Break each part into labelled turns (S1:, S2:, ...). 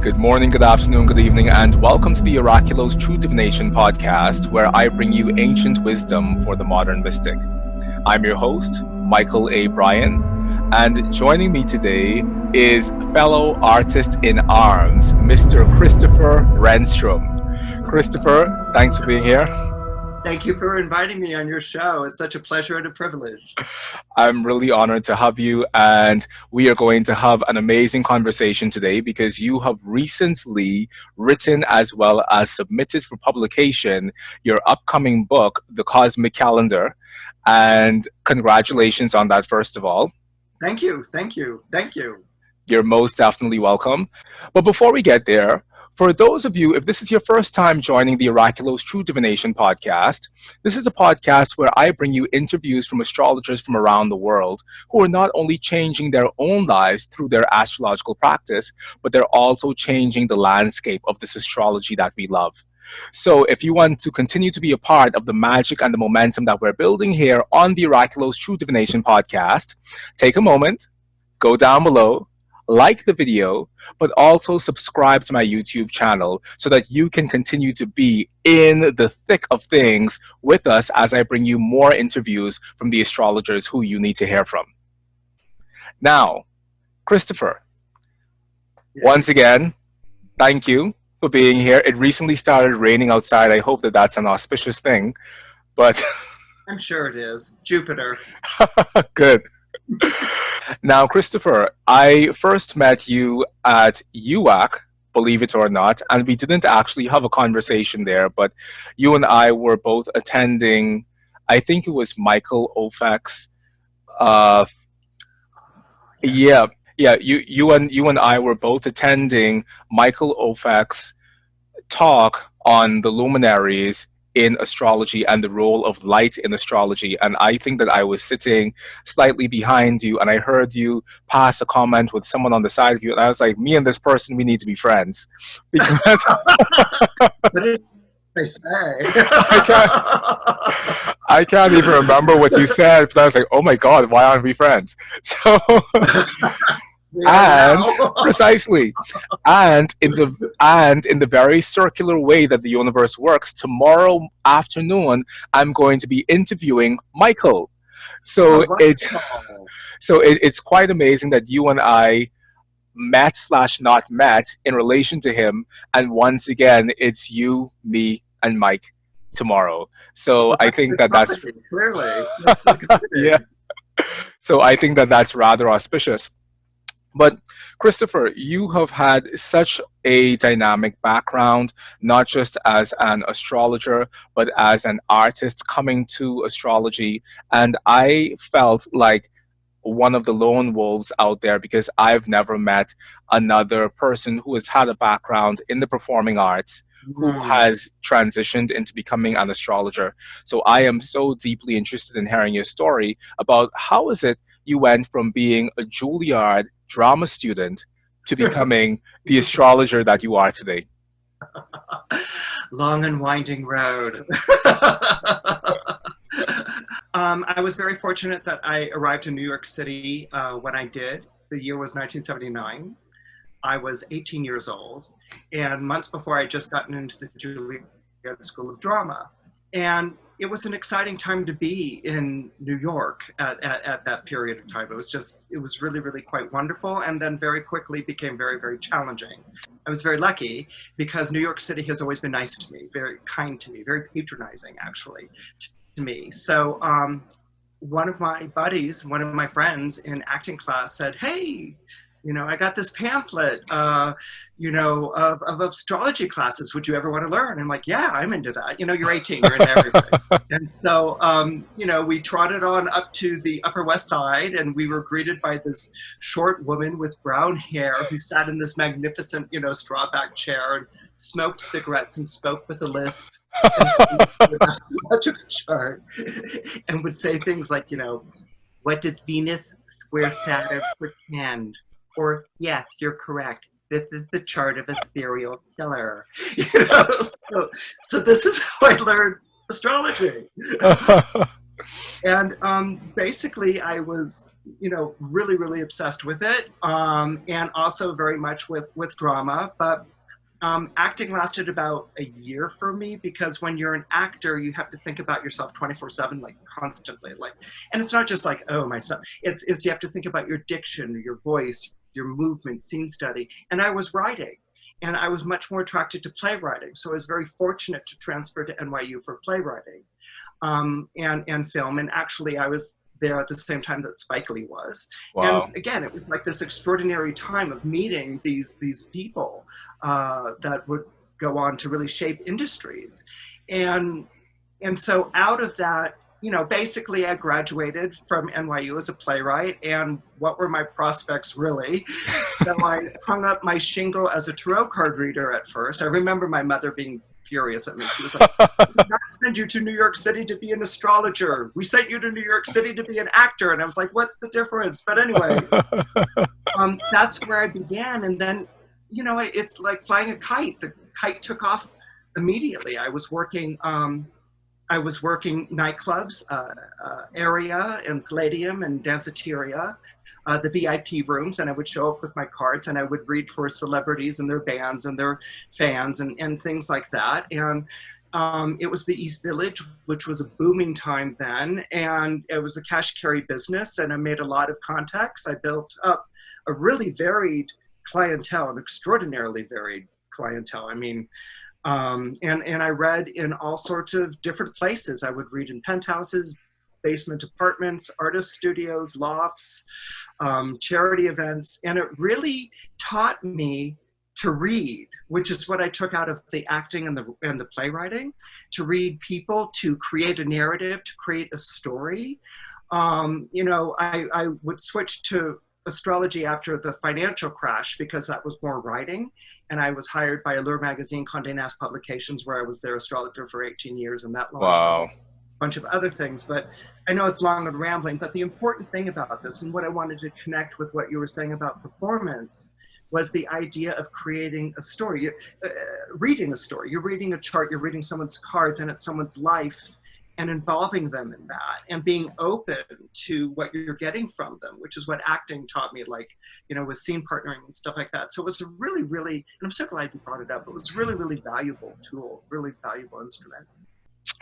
S1: Good morning, good afternoon, good evening, and welcome to the Oraculos True Divination podcast, where I bring you ancient wisdom for the modern mystic. I'm your host, Mychal A. Bryan, and joining me today is fellow artist in arms, Mr. Christopher Renstrom. Christopher, thanks for being here.
S2: Thank you for inviting me on your show. It's such a pleasure and a privilege.
S1: I'm really honored to have you, and we are going to have an amazing conversation today because you have recently written as well as submitted for publication your upcoming book, The Cosmic Calendar, and congratulations on that, first of all.
S2: Thank you, thank you, thank you.
S1: You're most definitely welcome. But before we get there, for those of you, if this is your first time joining the Oraculos True Divination podcast, this is a podcast where I bring you interviews from astrologers from around the world who are not only changing their own lives through their astrological practice, but they're also changing the landscape of this astrology that we love. So if you want to continue to be a part of the magic and the momentum that we're building here on the Oraculos True Divination podcast, take a moment, go down below, like the video, but also subscribe to my YouTube channel so that you can continue to be in the thick of things with us as I bring you more interviews from the astrologers who you need to hear from. Now, Christopher, once again, thank you for being here. It recently started raining outside. I hope that that's an auspicious thing, but
S2: I'm sure it is. Jupiter.
S1: Good. Now, Christopher, I first met you at UAC, believe it or not, and we didn't actually have a conversation there, but you and I were both attending, I think it was Mychal Ofek's,
S2: Yes.
S1: you and I were both attending Mychal Ofek's talk on the luminaries in astrology and the role of light in astrology. And I think that I was sitting slightly behind you and I heard you pass a comment with someone on the side of you. And I was like, me and this person, we need to be friends. Because
S2: What did I say?
S1: I can't even remember what you said, but I was like, oh my God, why aren't we friends? So and precisely, and in the very circular way that the universe works, tomorrow afternoon I'm going to be interviewing Mychal. So it's quite amazing that you and I met / not met in relation to him, and once again it's you, me, and Mike tomorrow. So I think that's
S2: clearly.
S1: yeah. So I think that that's rather auspicious. But Christopher, you have had such a dynamic background, not just as an astrologer, but as an artist coming to astrology. And I felt like one of the lone wolves out there because I've never met another person who has had a background in the performing arts who has transitioned into becoming an astrologer. So I am so deeply interested in hearing your story about how is it you went from being a Juilliard drama student to becoming the astrologer that you are today.
S2: Long and winding road. I was very fortunate that I arrived in New York City when I did. The year was 1979. I was 18 years old, and months before I had just gotten into the Juilliard School of Drama. And it was an exciting time to be in New York at that period of time. It was really, really quite wonderful, and then very quickly became very, very challenging. I was very lucky because New York City has always been nice to me, very kind to me, very patronizing, actually, to me. So one of my buddies, one of my friends in acting class said, hey, I got this pamphlet, of astrology classes. Would you ever want to learn? I'm like, yeah, I'm into that. You're 18, you're into everything. And so, we trotted on up to the Upper West Side, and we were greeted by this short woman with brown hair who sat in this magnificent, straw back chair and smoked cigarettes and spoke with a lisp. Much of a chart, and would say things like, what did Venus square Saturn pretend? Or, yes, you're correct. This is the chart of a serial killer. So this is how I learned astrology. And basically, I was, really, really obsessed with it, and also very much with drama. But acting lasted about a year for me because when you're an actor, you have to think about yourself 24/7, like constantly. Like, and it's not just like, oh, my son. It's you have to think about your diction, your voice, your movement, scene study. And I was writing. And I was much more attracted to playwriting. So I was very fortunate to transfer to NYU for playwriting and film. And actually, I was there at the same time that Spike Lee was. And
S1: Wow.
S2: again, it was like this extraordinary time of meeting these people that would go on to really shape industries. And so out of that, basically I graduated from NYU as a playwright, and what were my prospects really? So I hung up my shingle as a tarot card reader at first. I remember my mother being furious at me. She was like, "We did not send you to New York City to be an astrologer. We sent you to New York City to be an actor." And I was like, what's the difference? But anyway, that's where I began. And then, it's like flying a kite. The kite took off immediately. I was working nightclubs area and Palladium and Danceteria, the VIP rooms, and I would show up with my cards and I would read for celebrities and their bands and their fans and things like that. And it was the East Village, which was a booming time then, and it was a cash carry business, and I made a lot of contacts. I built up a really varied clientele, an extraordinarily varied clientele. I mean, and I read in all sorts of different places. I would read in penthouses, basement apartments, artist studios, lofts, charity events, and it really taught me to read, which is what I took out of the acting and the playwriting, to read people, to create a narrative, to create a story. I would switch to astrology after the financial crash because that was more writing. And I was hired by Allure Magazine, Condé Nast Publications, where I was their astrologer for 18 years, and that launched
S1: Wow.
S2: a bunch of other things. But I know it's long and rambling, but the important thing about this, and what I wanted to connect with what you were saying about performance, was the idea of creating a story, reading a story. You're reading a chart, you're reading someone's cards, and it's someone's life, and involving them in that and being open to what you're getting from them, which is what acting taught me, like, with scene partnering and stuff like that. So it was a really, really, and I'm so glad you brought it up. It was really, really valuable tool, really valuable instrument.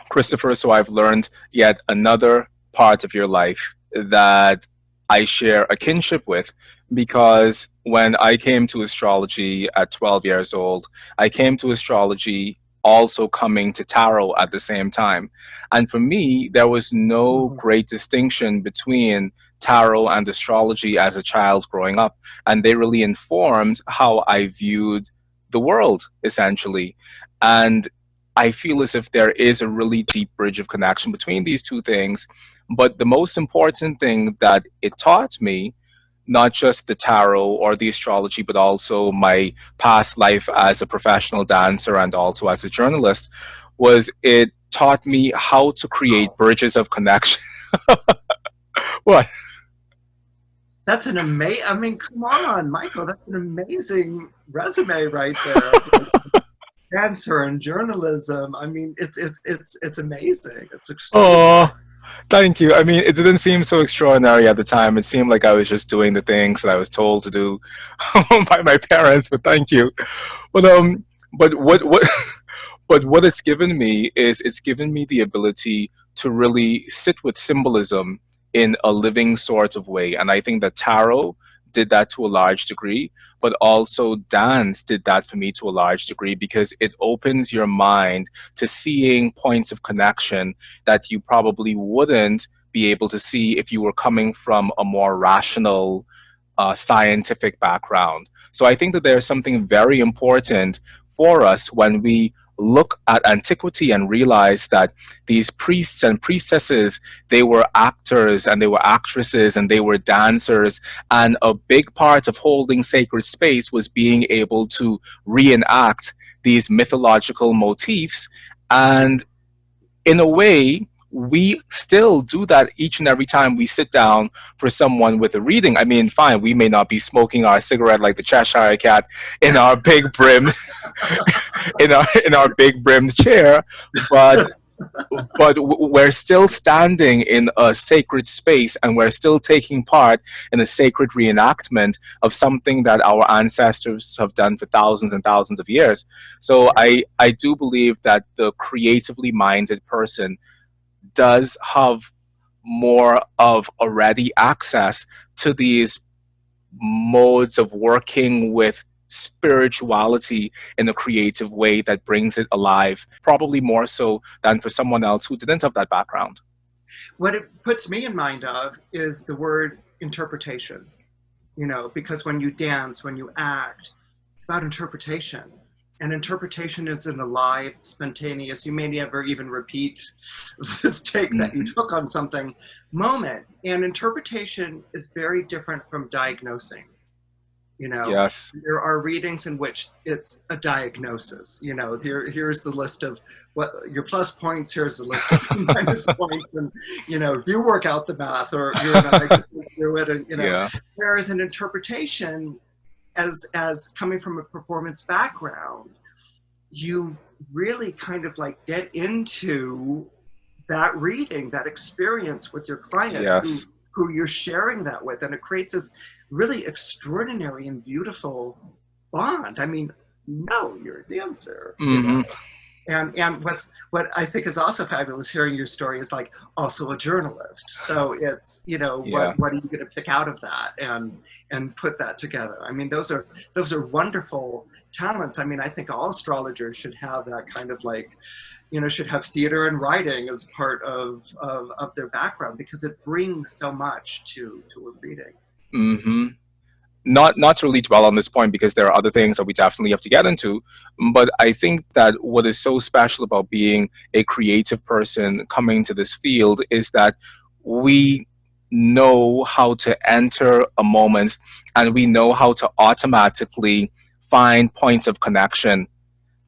S1: Christopher, so I've learned yet another part of your life that I share a kinship with, because when I came to astrology at 12 years old, I came to astrology also coming to tarot at the same time. And for me, there was no great distinction between tarot and astrology as a child growing up. And they really informed how I viewed the world, essentially. And I feel as if there is a really deep bridge of connection between these two things. But the most important thing that it taught me, not just the tarot or the astrology, but also my past life as a professional dancer and also as a journalist, was it taught me how to create bridges of connection. What?
S2: That's an amazing, I mean, come on, Mychal, that's an amazing resume right there. Dancer and journalism. I mean, it's amazing. It's extraordinary.
S1: Oh, thank you. I mean, it didn't seem so extraordinary at the time. It seemed like I was just doing the things that I was told to do by my parents. But thank you. But but what but what it's given me is it's given me the ability to really sit with symbolism in a living sort of way, and I think that tarot did that to a large degree, but also dance did that for me to a large degree, because it opens your mind to seeing points of connection that you probably wouldn't be able to see if you were coming from a more rational, scientific background. So I think that there's something very important for us when we look at antiquity and realize that these priests and priestesses, they were actors and they were actresses and they were dancers, and a big part of holding sacred space was being able to reenact these mythological motifs. And in a way, we still do that each and every time we sit down for someone with a reading. I mean, fine, we may not be smoking our cigarette like the Cheshire Cat in our big brim, in our big brimmed chair, but but we're still standing in a sacred space, and we're still taking part in a sacred reenactment of something that our ancestors have done for thousands and thousands of years. So
S2: Yeah.
S1: I do believe that the creatively minded person does have more of a ready access to these modes of working with spirituality in a creative way that brings it alive, probably more so than for someone else who didn't have that background.
S2: What it puts me in mind of is the word interpretation, because when you dance, when you act, it's about interpretation. And interpretation is an alive, spontaneous, you may never even repeat this take that you
S1: Hmm.
S2: took on something moment. And interpretation is very different from diagnosing. you know
S1: Yes.
S2: there are readings in which it's a diagnosis. Here's the list of what your plus points, here's the list of your minus points, and you work out the math, or you and I just go through it. And
S1: Yeah.
S2: there is an interpretation, as coming from a performance background, you really kind of like get into that reading, that experience with your client,
S1: Yes.
S2: who you're sharing that with, and it creates this really extraordinary and beautiful bond. I mean, no, you're a dancer,
S1: Hmm.
S2: and what I think is also fabulous hearing your story is like also a journalist. So it's
S1: Yeah.
S2: what are you going to pick out of that and put that together? I mean, those are wonderful talents. I mean, I think all astrologers should have that kind of like should have theater and writing as part of their background, because it brings so much to a reading.
S1: Hmm. Not to really dwell on this point because there are other things that we definitely have to get into, but I think that what is so special about being a creative person coming to this field is that we know how to enter a moment, and we know how to automatically find points of connection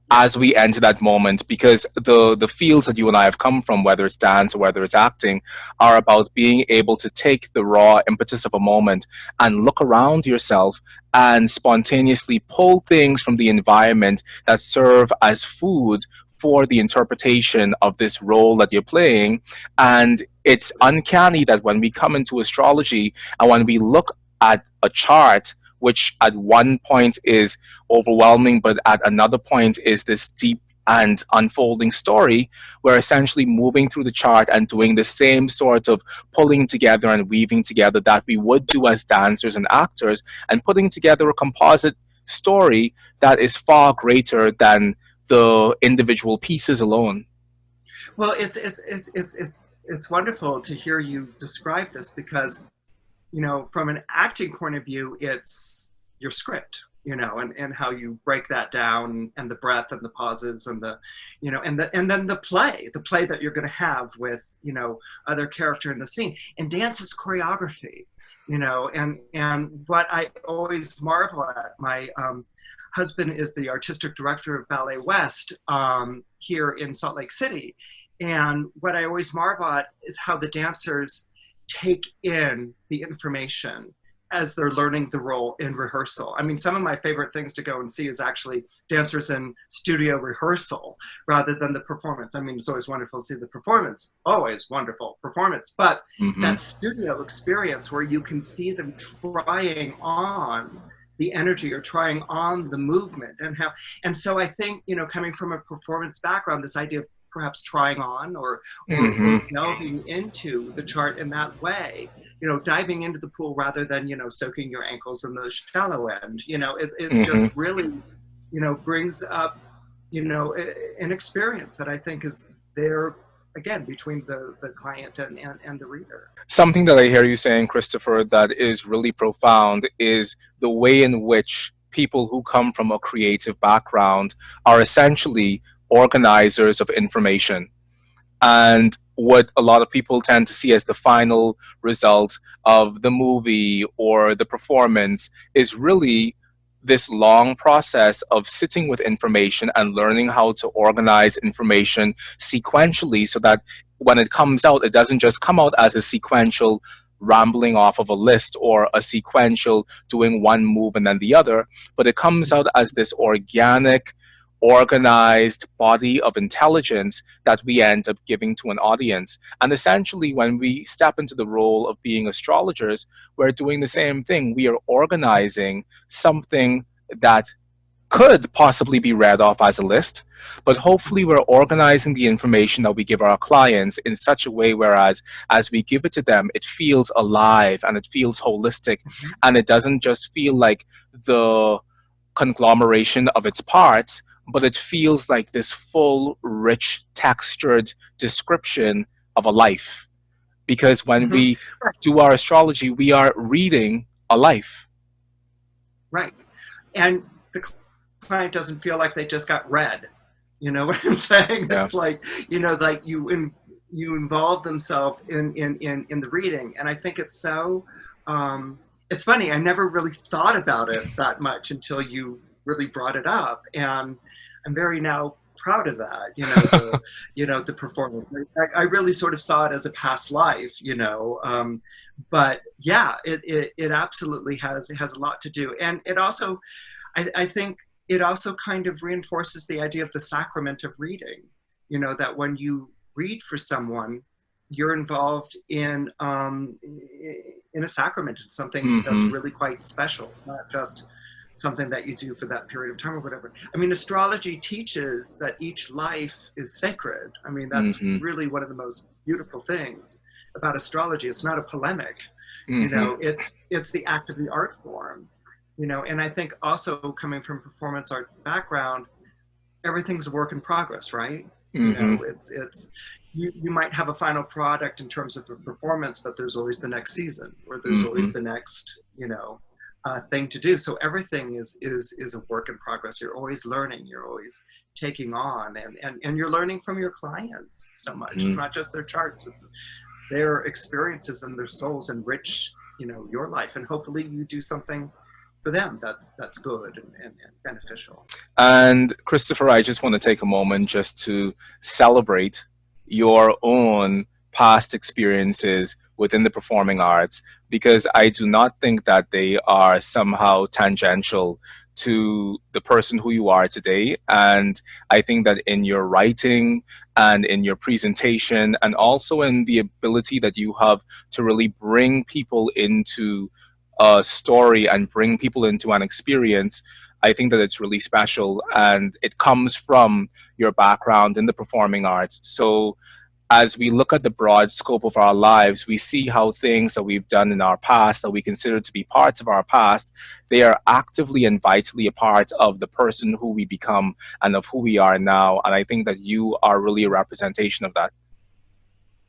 S2: Yeah.
S1: as we enter that moment, because the fields that you and I have come from, whether it's dance or whether it's acting, are about being able to take the raw impetus of a moment and look around yourself and spontaneously pull things from the environment that serve as food for the interpretation of this role that you're playing. And it's uncanny that when we come into astrology and when we look at a chart, which at one point is overwhelming, but at another point is this deep and unfolding story. We're essentially moving through the chart and doing the same sort of pulling together and weaving together that we would do as dancers and actors, and putting together a composite story that is far greater than the individual pieces alone.
S2: Well, it's wonderful to hear you describe this, because from an acting point of view, it's your script, and how you break that down, and the breath and the pauses, and and then the play that you're going to have with other character in the scene. And dance is choreography, and what I always marvel at. My husband is the artistic director of Ballet West, here in Salt Lake City, and what I always marvel at is how the dancers take in the information as they're learning the role in rehearsal. I mean, some of my favorite things to go and see is actually dancers in studio rehearsal rather than the performance. I mean, it's always wonderful to see the performance, always wonderful performance, but
S1: Hmm.
S2: that studio experience where you can see them trying on the energy, or trying on the movement, and so I think, coming from a performance background, this idea of perhaps trying on, or
S1: Hmm.
S2: delving into the chart in that way, diving into the pool rather than soaking your ankles in the shallow end. It just
S1: Hmm.
S2: really brings up an experience that I think is there, again, between the client and the reader.
S1: Something that I hear you saying, Christopher, that is really profound is the way in which people who come from a creative background are essentially organizers of information. And what a lot of people tend to see as the final result of the movie or the performance is really this long process of sitting with information and learning how to organize information sequentially, so that when it comes out, it doesn't just come out as a sequential rambling off of a list or a sequential doing one move and then the other, but it comes out as this organic, organized body of intelligence that we end up giving to an audience. And essentially, when we step into the role of being astrologers, we're doing the same thing. We are organizing something that could possibly be read off as a list, but hopefully we're organizing the information that we give our clients in such a way whereas as we give it to them, it feels alive and it feels holistic, and it doesn't just feel like the conglomeration of its parts, but it feels like this full, rich, textured description of a life. Because when
S2: Mhm.
S1: we do our astrology, we are reading a life.
S2: Right. And the client doesn't feel like they just got read. You know what I'm saying?
S1: Yeah.
S2: It's like, like you involve themselves in the reading. And I think it's so, it's funny. I never really thought about it that much until you really brought it up. And I'm very now proud of that, the performance. I really sort of saw it as a past life, but yeah, it absolutely has a lot to do. And it also, I think it also kind of reinforces the idea of the sacrament of reading, that when you read for someone, you're involved in a sacrament. It's something that's
S1: Mm-hmm.
S2: really quite special, not just something that you do for that period of time or whatever. I mean, astrology teaches that each life is sacred. I mean, that's
S1: Mm-hmm.
S2: really one of the most beautiful things about astrology. It's not a polemic,
S1: Mm-hmm.
S2: it's the act of the art form, and I think also coming from performance art background, everything's a work in progress, right?
S1: Mm-hmm.
S2: It's you might have a final product in terms of the performance, but there's always the next season, or there's
S1: Mm-hmm.
S2: always the next, thing to do. So everything is a work in progress. You're always learning. You're always taking on, and you're learning from your clients so much. It's
S1: Mm-hmm.
S2: not just their charts; it's their experiences and their souls enrich, your life, and hopefully you do something for them that's good and beneficial.
S1: And Christopher, I just want to take a moment just to celebrate your own past experiences within the performing arts, because I do not think that they are somehow tangential to the person who you are today. And I think that in your writing and in your presentation, and also in the ability that you have to really bring people into a story and bring people into an experience, I think that it's really special and it comes from your background in the performing arts. So, as we look at the broad scope of our lives, we see how things that we've done in our past that we consider to be parts of our past, they are actively and vitally a part of the person who we become and of who we are now. And I think that you are really a representation of that.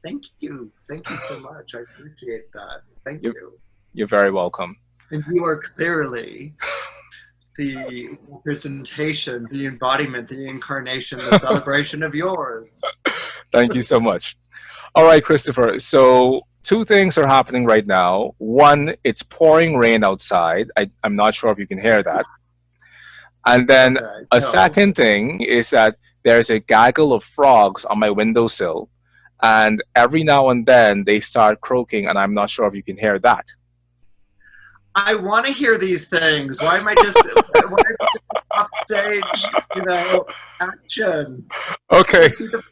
S2: Thank you so much. I appreciate that. Thank
S1: You're,
S2: you.
S1: you're very welcome.
S2: And you are clearly the representation, the embodiment, the incarnation, the celebration of yours.
S1: Thank you so much. All right, Christopher. So, two things are happening right now. One, it's pouring rain outside. I'm not sure if you can hear that. And then
S2: Okay,
S1: a
S2: no.
S1: second thing is that there's a gaggle of frogs on my windowsill. And every now and then they start croaking, and I'm not sure if you can hear that.
S2: I want to hear these things. Why am I just off stage? Action. I
S1: Okay.
S2: want to see the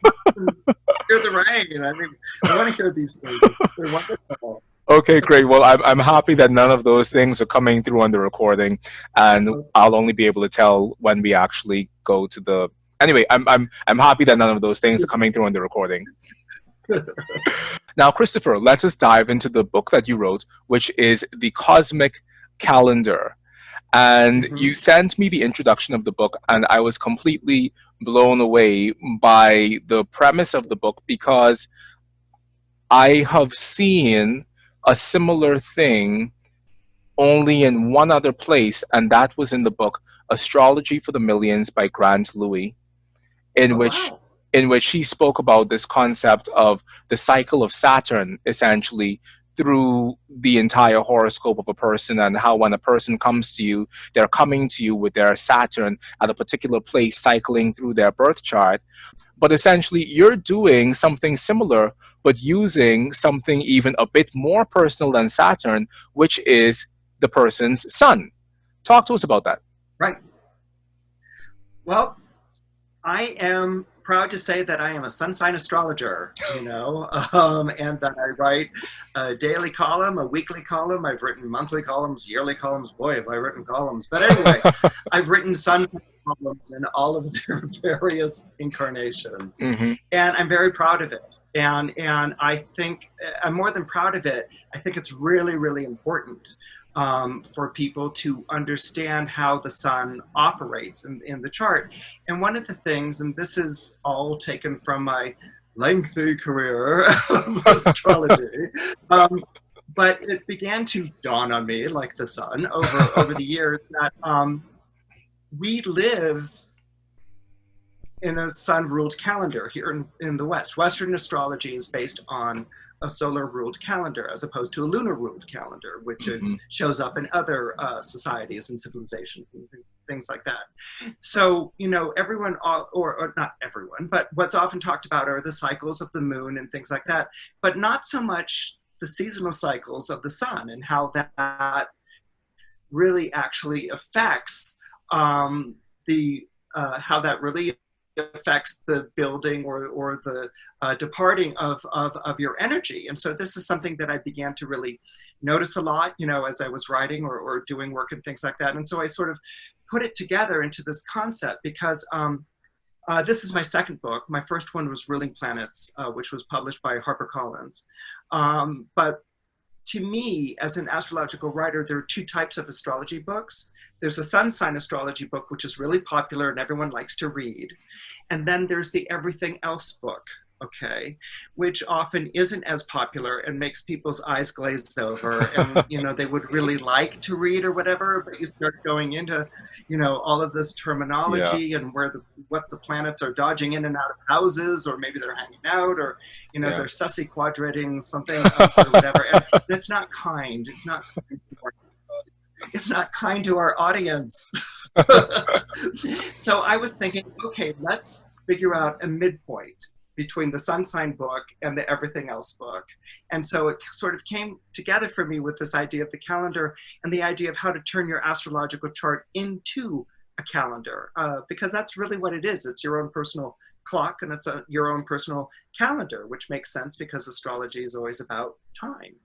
S2: hear the rain. I mean, I want to hear these things. They're wonderful.
S1: Okay, great. Well, I'm happy that none of those things are coming through on the recording, and I'll only be able to tell when we actually go to the. Anyway, I'm happy that none of those things are coming through on the recording. Now, Christopher, let us dive into the book that you wrote, which is The Cosmic Calendar. And
S2: Mm-hmm.
S1: you sent me the introduction of the book, and I was completely blown away by the premise of the book because I have seen a similar thing only in one other place, and that was in the book Astrology for the Millions by Grant Louis, in
S2: Oh
S1: which
S2: wow.
S1: in which he spoke about this concept of the cycle of Saturn, essentially through the entire horoscope of a person, and how when a person comes to you, they're coming to you with their Saturn at a particular place cycling through their birth chart. But essentially, you're doing something similar, but using something even a bit more personal than Saturn, which is the person's sun. Talk to us about that.
S2: Right. Well, I am proud to say that I am a Sun Sign Astrologer, and that I write a daily column, a weekly column. I've written monthly columns, yearly columns. Boy, have I written columns. But anyway, I've written Sun Sign columns in all of their various incarnations.
S1: Mm-hmm.
S2: And I'm very proud of it. And I think I'm more than proud of it. I think it's really, really important for people to understand how the sun operates in the chart. And one of the things, and this is all taken from my lengthy career of astrology, but it began to dawn on me, like the sun, over the years, that we live in a sun-ruled calendar here in the West. Western astrology is based on a solar-ruled calendar as opposed to a lunar-ruled calendar, which shows up in other societies and civilizations and things like that. So, everyone, or not everyone, but what's often talked about are the cycles of the moon and things like that, but not so much the seasonal cycles of the sun and how that really actually affects how that really affects the building or the departing of your energy. And so this is something that I began to really notice a lot, as I was writing or doing work and things like that. And so I sort of put it together into this concept because this is my second book. My first one was Ruling Planets, which was published by HarperCollins. But to me, as an astrological writer, there are two types of astrology books. There's a Sun Sign Astrology book, which is really popular and everyone likes to read. And then there's the Everything Else book, okay, which often isn't as popular and makes people's eyes glaze over. And, they would really like to read or whatever, but you start going into, all of this terminology and what the planets are dodging in and out of houses, or maybe they're hanging out, or, they're sussy quadrating something else or whatever. And it's not kind. It's not kind to our audience. So I was thinking, okay, let's figure out a midpoint between the Sun Sign book and the Everything Else book. And so it sort of came together for me with this idea of the calendar and the idea of how to turn your astrological chart into a calendar, because that's really what it is. It's your own personal clock and it's your own personal calendar, which makes sense because astrology is always about time.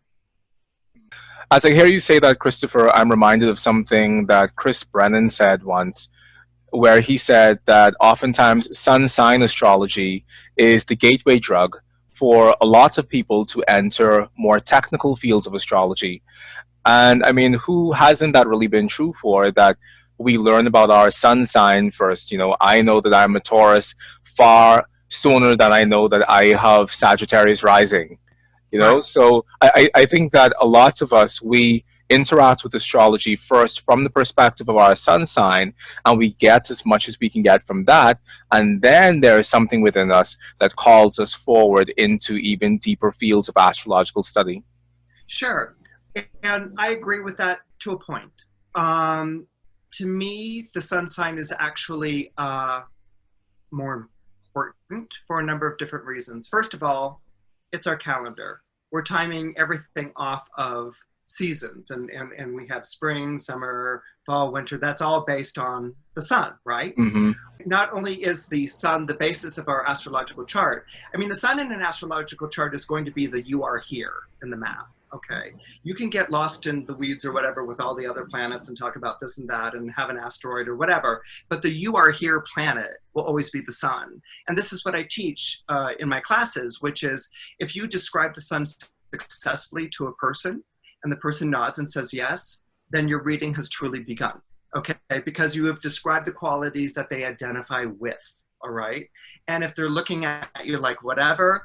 S1: As I hear you say that, Christopher, I'm reminded of something that Chris Brennan said once, where he said that oftentimes sun sign astrology is the gateway drug for a lot of people to enter more technical fields of astrology. And I mean, who hasn't that really been true for, that we learn about our sun sign first? I know that I'm a Taurus far sooner than I know that I have Sagittarius rising.
S2: Right.
S1: So I think that a lot of us, we interact with astrology first from the perspective of our sun sign, and we get as much as we can get from that, and then there is something within us that calls us forward into even deeper fields of astrological study.
S2: Sure, and I agree with that to a point. To me, the sun sign is actually more important for a number of different reasons. First of all, it's our calendar. We're timing everything off of seasons, and we have spring, summer, fall, winter. That's all based on the sun, right?
S1: Mm-hmm.
S2: Not only is the sun the basis of our astrological chart, I mean, the sun in an astrological chart is going to be the you are here in the map. Okay, you can get lost in the weeds or whatever with all the other planets and talk about this and that and have an asteroid or whatever, but the you are here planet will always be the sun. And this is what I teach in my classes, which is if you describe the sun successfully to a person and the person nods and says yes, then your reading has truly begun, okay? Because you have described the qualities that they identify with, all right? And if they're looking at you like whatever,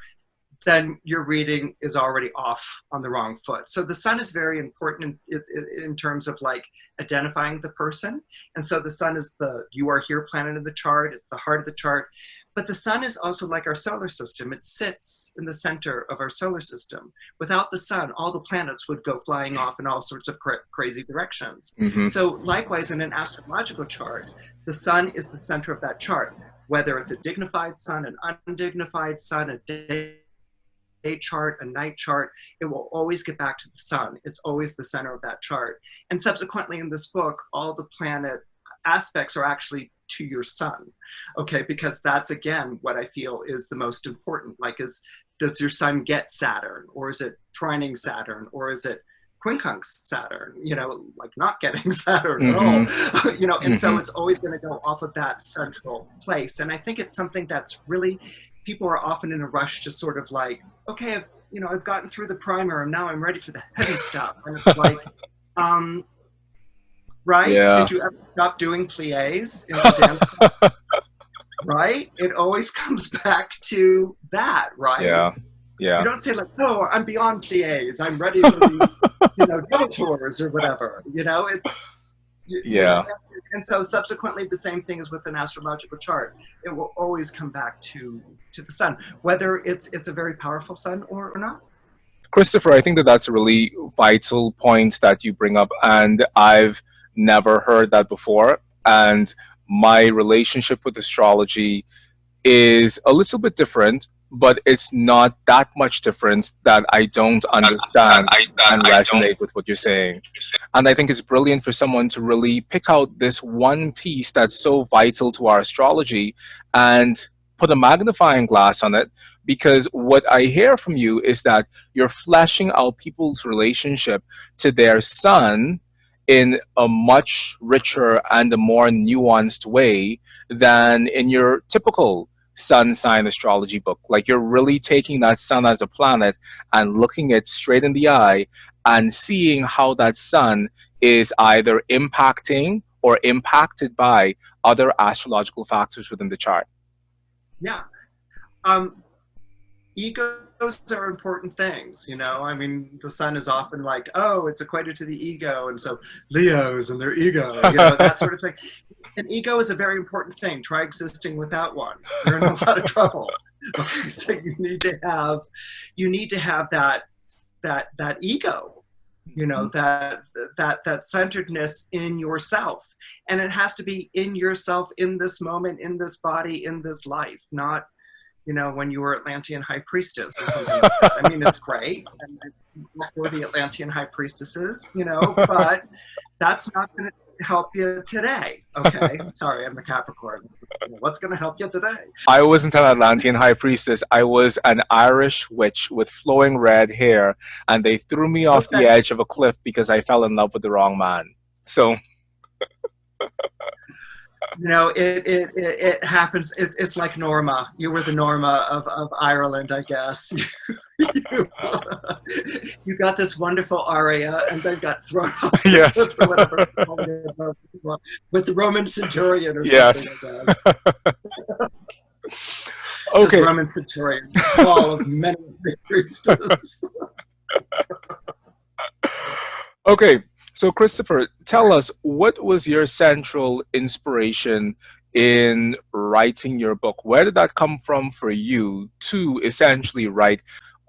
S2: then your reading is already off on the wrong foot. So the sun is very important in terms of like identifying the person. And so the sun is the you are here planet of the chart. It's the heart of the chart. But the sun is also like our solar system. It sits in the center of our solar system. Without the sun, all the planets would go flying off in all sorts of crazy directions.
S1: Mm-hmm.
S2: So likewise, in an astrological chart, the sun is the center of that chart, whether it's a dignified sun, an undignified sun, a day chart, a night chart, it will always get back to the sun. It's always the center of that chart. And subsequently in this book, all the planet aspects are actually to your sun, okay? Because that's, again, what I feel is the most important. Like, does your sun get Saturn, or is it trining Saturn, or is it quincunx Saturn, like not getting Saturn at all, and so it's always going to go off of that central place. And I think it's something that's really, people are often in a rush to sort of like, okay, I've gotten through the primer and now I'm ready for the heavy stuff. And it's like, right?
S1: Yeah.
S2: Did you ever stop doing pliés in the dance class? Right? It always comes back to that, right?
S1: Yeah. Yeah.
S2: You don't say like, oh, I'm beyond pliés, I'm ready for these, tours or whatever.
S1: Yeah.
S2: And so subsequently, the same thing is with an astrological chart. It will always come back to the sun, whether it's a very powerful sun or not.
S1: Christopher, I think that that's a really vital point that you bring up, and I've never heard that before. And my relationship with astrology is a little bit different, but it's not that much different that I don't understand and resonate with what you're saying. And I think it's brilliant for someone to really pick out this one piece that's so vital to our astrology and put a magnifying glass on it, because what I hear from you is that you're fleshing out people's relationship to their sun in a much richer and a more nuanced way than in your typical Sun Sign Astrology book. Like, you're really taking that sun as a planet and looking it straight in the eye and seeing how that sun is either impacting or impacted by other astrological factors within the chart.
S2: Yeah. Egos are important things, I mean, the sun is often like, oh, it's equated to the ego, and so Leos and their ego, that sort of thing. An ego is a very important thing. Try existing without one. You're in a lot of trouble. Okay, so you need to have that ego, that centeredness in yourself, and it has to be in yourself, in this moment, in this body, in this life, not when you were Atlantean High Priestess or something like that. I mean, it's great, and for the Atlantean High Priestesses, but that's not going to help you today. Okay, sorry, I'm a Capricorn. What's going to help you today?
S1: I wasn't an Atlantean High Priestess. I was an Irish witch with flowing red hair, and they threw me off the edge of a cliff because I fell in love with the wrong man. So...
S2: it happens. It's like Norma. You were the Norma of Ireland, I guess. You got this wonderful aria, and then got thrown off
S1: yes.
S2: with the Roman centurion or something, I guess.
S1: Okay.
S2: This Roman centurion, all of many priestesses.
S1: Okay. So, Christopher, tell us, what was your central inspiration in writing your book? Where did that come from for you to essentially write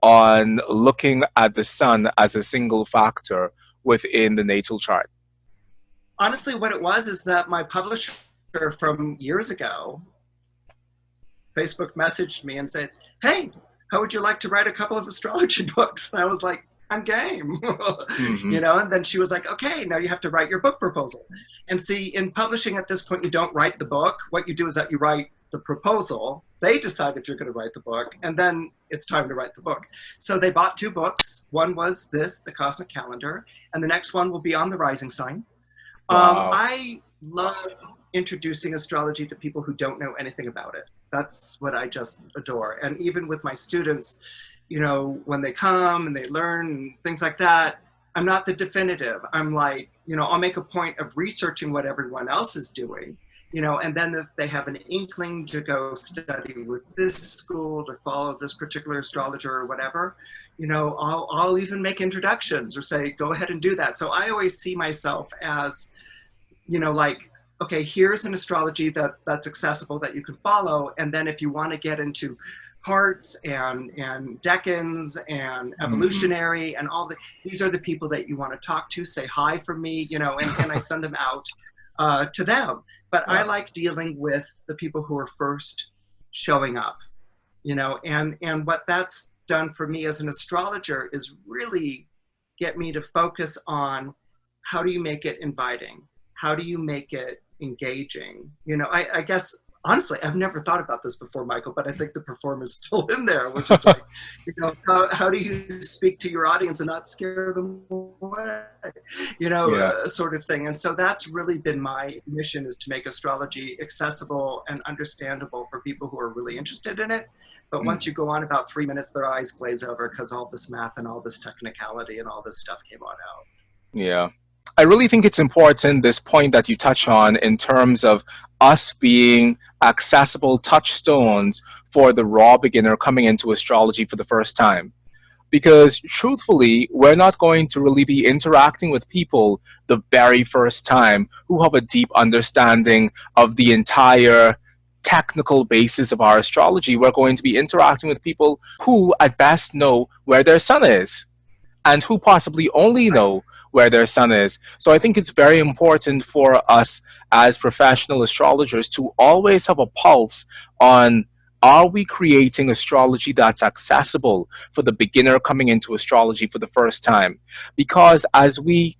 S1: on looking at the sun as a single factor within the natal chart?
S2: Honestly, what it was is that my publisher from years ago, Facebook messaged me and said, hey, how would you like to write a couple of astrology books? And I was like, I'm game, and then she was like, okay, now you have to write your book proposal. And see, in publishing at this point, you don't write the book. What you do is that you write the proposal. They decide if you're going to write the book, and then it's time to write the book. So they bought 2 books. One was this, The Cosmic Calendar, and the next one will be on the rising sign.
S1: Wow.
S2: I love introducing astrology to people who don't know anything about it. That's what I just adore. And even with my students, when they come and they learn and things like that, I'm not the definitive. I'm like, I'll make a point of researching what everyone else is doing, and then if they have an inkling to go study with this school, to follow this particular astrologer or whatever, I'll even make introductions or say, go ahead and do that. So I always see myself as, like, okay, here's an astrology that's accessible that you can follow. And then if you want to get into parts and decans and evolutionary and all these are the people that you want to talk to. Say hi from me, and I send them out to them. But I like dealing with the people who are first showing up, and what that's done for me as an astrologer is really get me to focus on how do you make it inviting? How do you make it engaging. You know, I guess honestly, I've never thought about this before, Mychal, but I think the performer's still in there, which is like, you know, how do you speak to your audience and not scare them away, you know,
S1: Yeah.
S2: sort of thing. And so that's really been my mission, is to make astrology accessible and understandable for people who are really interested in it. But once you go on about 3 minutes, their eyes glaze over because all this math and all this technicality and all this stuff came on out.
S1: Yeah. I really think it's important, this point that you touch on, in terms of us being accessible touchstones for the raw beginner coming into astrology for the first time. Because truthfully, we're not going to really be interacting with people the very first time who have a deep understanding of the entire technical basis of our astrology. We're going to be interacting with people who at best know where their sun is, and who possibly only know where their sun is. So I think it's very important for us as professional astrologers to always have a pulse on, are we creating astrology that's accessible for the beginner coming into astrology for the first time? Because as we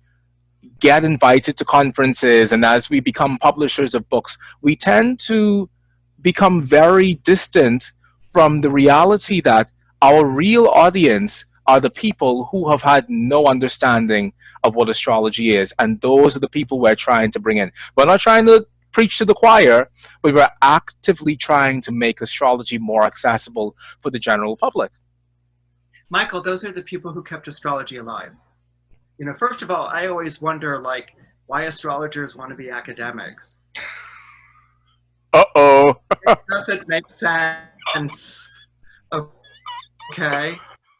S1: get invited to conferences and as we become publishers of books, we tend to become very distant from the reality that our real audience are the people who have had no understanding of what astrology is. And those are the people we're trying to bring in. We're not trying to preach to the choir, but we're actively trying to make astrology more accessible for the general public.
S2: Mychal, those are the people who kept astrology alive. You know, first of all, I always wonder, like, why astrologers want to be academics.
S1: Uh-oh.
S2: It doesn't make sense. Okay.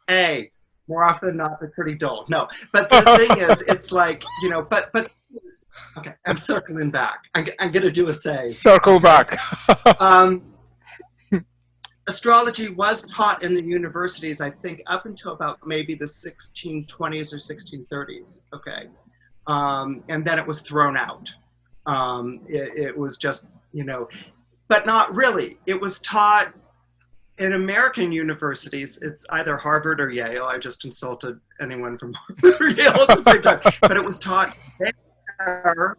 S2: A, more often than not, they're pretty dull. No, but the thing is, it's like, you know, but okay, I'm circling back. I'm going to do a say.
S1: Circle back.
S2: Astrology was taught in the universities, I think, up until about maybe the 1620s or 1630s. Okay. And then it was thrown out. It was just, you know, but not really. It was taught in American universities. It's either Harvard or Yale. I just insulted anyone from Harvard or Yale at the same time. But it was taught there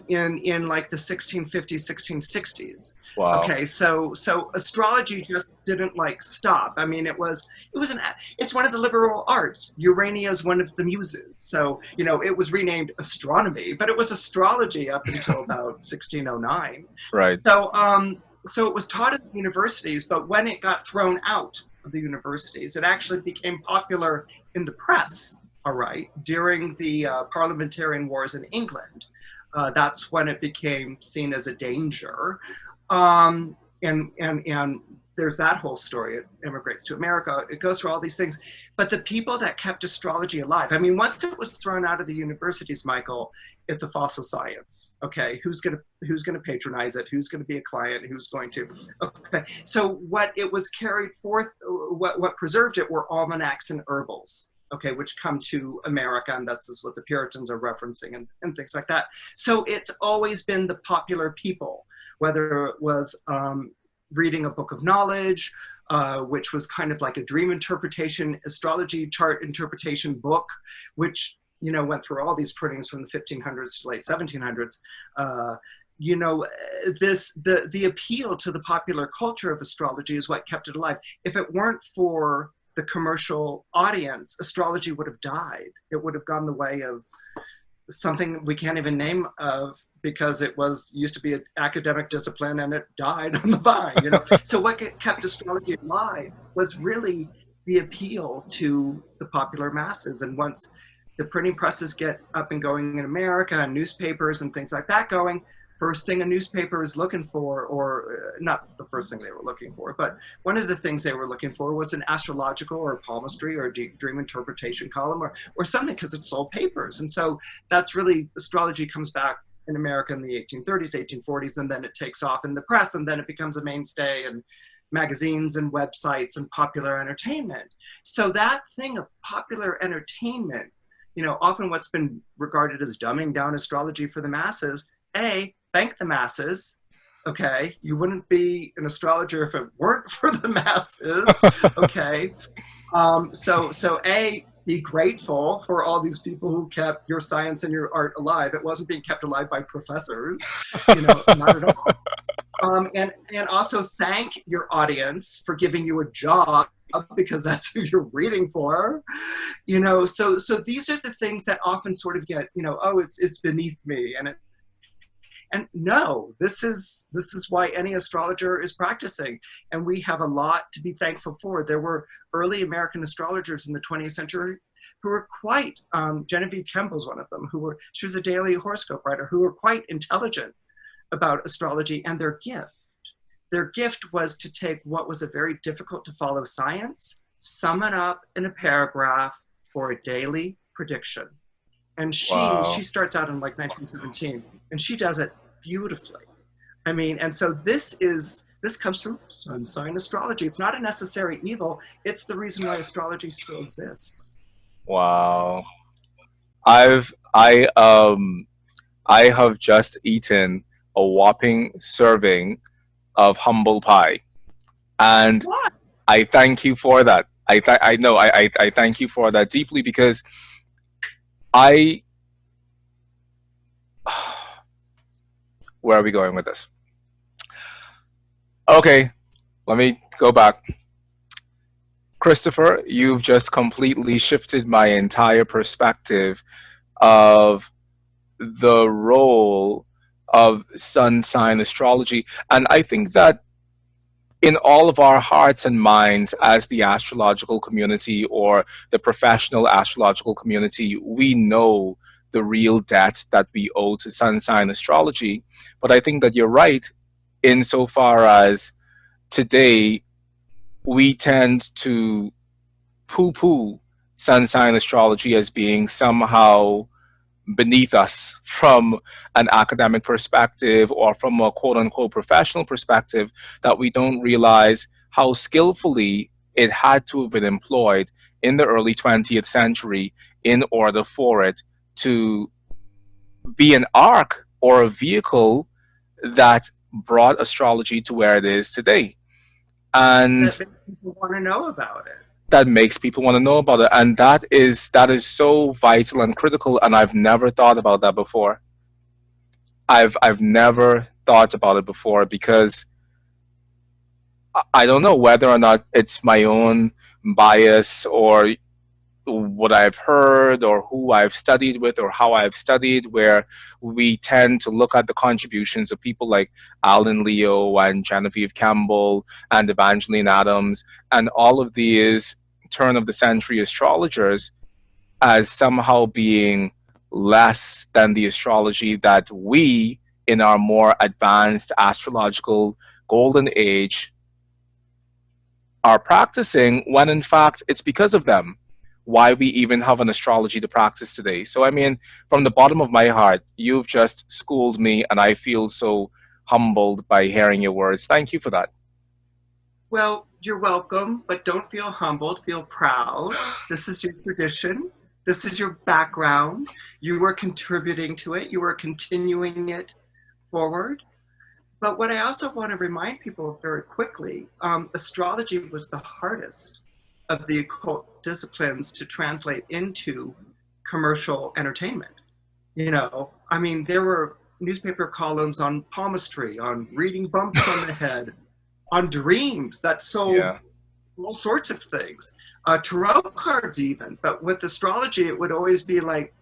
S2: in like the 1650s, 1660s.
S1: Wow.
S2: Okay, so astrology just didn't like stop. I mean, it's one of the liberal arts. Urania is one of the muses. So, you know, it was renamed astronomy, but it was astrology up until about 1609.
S1: Right.
S2: So it was taught at the universities, but when it got thrown out of the universities, it actually became popular in the press, all right, during the parliamentarian wars in England. That's when it became seen as a danger. And there's that whole story. It immigrates to America. It goes through all these things. But the people that kept astrology alive, I mean, once it was thrown out of the universities, Mychal, it's a fossil science. Okay, who's gonna patronize it? Who's gonna be a client? Who's going to? Okay, so what it was carried forth, what preserved it were almanacs and herbals. Okay, which come to America, and that's what the Puritans are referencing and things like that. So it's always been the popular people, whether it was reading a book of knowledge, which was kind of like a dream interpretation, astrology chart interpretation book, which, you know, went through all these printings from the 1500s to late 1700s. You know, the appeal to the popular culture of astrology is what kept it alive. If it weren't for the commercial audience, astrology would have died. It would have gone the way of something we can't even name of, because it used to be an academic discipline and it died on the vine, you know. So what kept astrology alive was really the appeal to the popular masses. And once the printing presses get up and going in America, and newspapers and things like that going, first thing a newspaper is looking for, or not the first thing they were looking for, but one of the things they were looking for was an astrological or palmistry or dream interpretation column or something, because it sold papers. And so that's really, astrology comes back in America in the 1830s, 1840s, and then it takes off in the press, and then it becomes a mainstay in magazines and websites and popular entertainment. So that thing of popular entertainment, you know, often what's been regarded as dumbing down astrology for the masses, thank the masses. Okay, you wouldn't be an astrologer if it weren't for the masses. Okay, so be grateful for all these people who kept your science and your art alive. It wasn't being kept alive by professors, not at all. And also thank your audience for giving you a job, because that's who you're reading for. So these are the things that often sort of get, oh, it's beneath me. And no, this is why any astrologer is practicing. And we have a lot to be thankful for. There were early American astrologers in the 20th century who were quite, Genevieve Kemble's one of them, she was a daily horoscope writer, who were quite intelligent about astrology. And their gift was to take what was a very difficult to follow science, sum it up in a paragraph for a daily prediction. And she starts out in like 1917, and she does it beautifully. And so this comes from Sun Sign Astrology. It's not a necessary evil. It's the reason why astrology still exists.
S1: Wow. I have just eaten a whopping serving of humble pie, and
S2: What?
S1: I thank you for that. I thank you for that deeply, because I where are we going with this? Okay, let me go back. Christopher, you've just completely shifted my entire perspective of the role of sun sign astrology. And I think that in all of our hearts and minds, as the astrological community or the professional astrological community, we know the real debt that we owe to sun sign astrology. But I think that you're right insofar as today we tend to poo poo sun sign astrology as being somehow beneath us from an academic perspective or from a quote unquote professional perspective, that we don't realize how skillfully it had to have been employed in the early 20th century in order for it to be an arc or a vehicle that brought astrology to where it is today. And
S2: That people want to know about it.
S1: that makes people want to know about it, and that is so vital and critical, and I've never thought about that before. I've never thought about it before, because I don't know whether or not it's my own bias or what I've heard or who I've studied with or how I've studied, where we tend to look at the contributions of people like Alan Leo and Genevieve Campbell and Evangeline Adams and all of these turn of the century astrologers as somehow being less than the astrology that we in our more advanced astrological golden age are practicing, when in fact it's because of them why we even have an astrology to practice today. So, I mean, from the bottom of my heart, you've just schooled me, and I feel so humbled by hearing your words. Thank you for that.
S2: Well, you're welcome, but don't feel humbled, feel proud. This is your tradition. This is your background. You were contributing to it. You were continuing it forward. But what I also want to remind people very quickly, astrology was the hardest of the occult disciplines to translate into commercial entertainment. There were newspaper columns on palmistry, on reading bumps on the head, on dreams that sold all sorts of things, tarot cards even. But with astrology, it would always be like,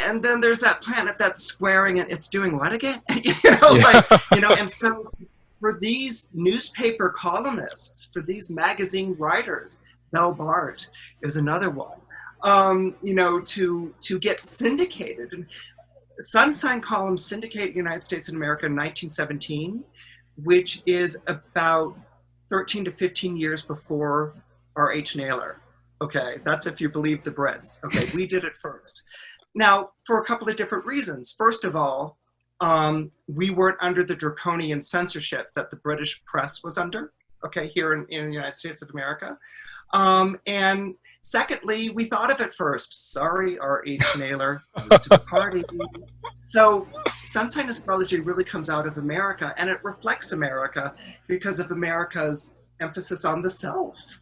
S2: and then there's that planet that's squaring and it's doing what again? And so for these newspaper columnists, for these magazine writers, Bell Bart is another one, to get syndicated. And Sun Sign columns syndicated in the United States and America in 1917, which is about 13 to 15 years before R.H. Naylor. Okay, that's if you believe the Brits. Okay, we did it first. Now, for a couple of different reasons. First of all, we weren't under the draconian censorship that the British press was under, okay, here in the United States of America. And secondly, we thought of it first. Sorry, R.H. Naylor, to the party. So Sun Sign Astrology really comes out of America, and it reflects America because of America's emphasis on the self.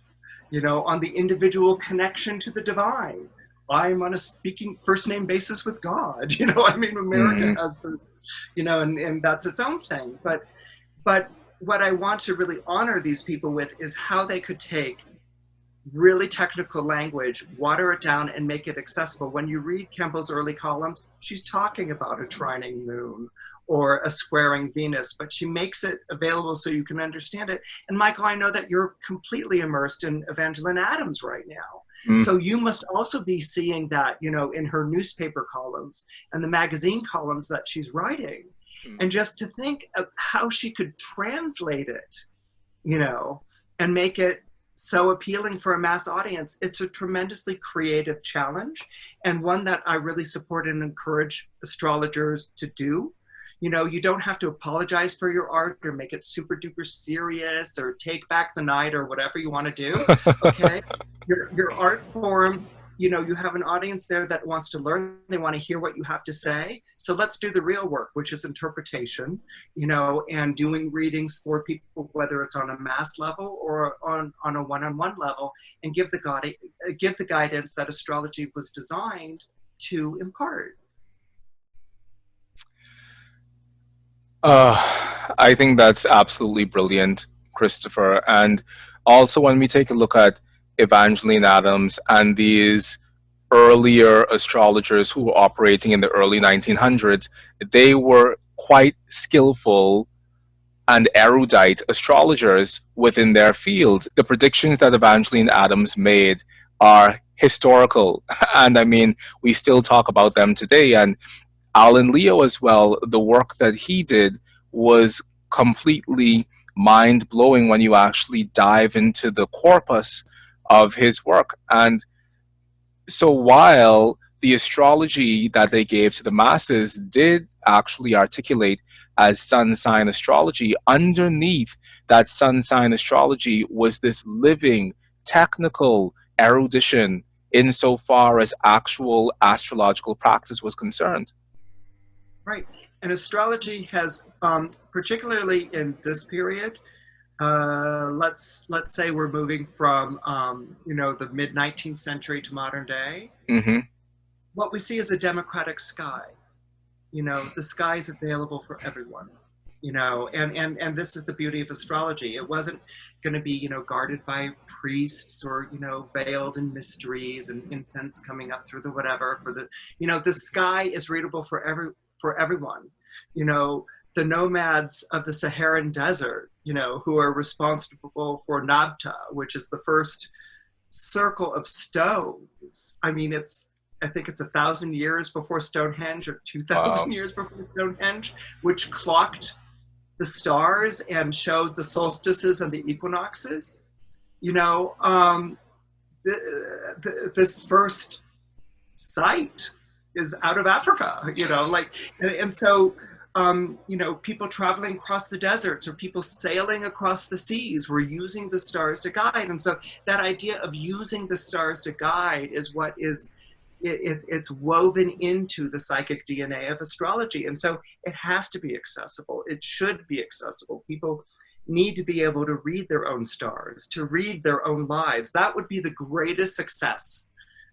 S2: on the individual connection to the divine. I'm on a speaking first name basis with God. America
S1: Mm-hmm.
S2: has this, and that's its own thing. But what I want to really honor these people with is how they could take really technical language, water it down, and make it accessible. When you read Campbell's early columns, she's talking about a trining moon or a squaring Venus, but she makes it available so you can understand it. And Mychal, I know that you're completely immersed in Evangeline Adams right now.
S1: Mm.
S2: So you must also be seeing that, in her newspaper columns and the magazine columns that she's writing. And just to think of how she could translate it, and make it so appealing for a mass audience, it's a tremendously creative challenge, and one that I really support and encourage astrologers to do. You don't have to apologize for your art or make it super duper serious or take back the night or whatever you want to do. Okay. Your art form, you have an audience there that wants to learn. They want to hear what you have to say. So let's do the real work, which is interpretation, and doing readings for people, whether it's on a mass level or on a one-on-one level, and give the guidance that astrology was designed to impart.
S1: I think that's absolutely brilliant, Christopher. And also, when we take a look at Evangeline Adams and these earlier astrologers who were operating in the early 1900s, they were quite skillful and erudite astrologers within their field. The predictions that Evangeline Adams made are historical. And I mean, we still talk about them today. And Alan Leo as well, the work that he did was completely mind blowing when you actually dive into the corpus of his work. And so while the astrology that they gave to the masses did actually articulate as sun sign astrology, underneath that sun sign astrology was this living technical erudition insofar as actual astrological practice was concerned.
S2: Right. And astrology has, particularly in this period, let's say we're moving from the mid 19th century to modern day.
S1: Mm-hmm.
S2: What we see is a democratic sky. The sky is available for everyone. And this is the beauty of astrology. It wasn't going to be guarded by priests or veiled in mysteries and incense coming up through the whatever. The sky is readable for everyone. The nomads of the Saharan desert, who are responsible for Nabta, which is the first circle of stones. I think it's 1,000 years before Stonehenge or 2,000 years before Stonehenge, which clocked the stars and showed the solstices and the equinoxes. This first site is out of Africa, and so people traveling across the deserts or people sailing across the seas were using the stars to guide. And so that idea of using the stars to guide is what is, it's woven into the psychic DNA of astrology. And so it has to be accessible. It should be accessible. People need to be able to read their own stars, to read their own lives. That would be the greatest success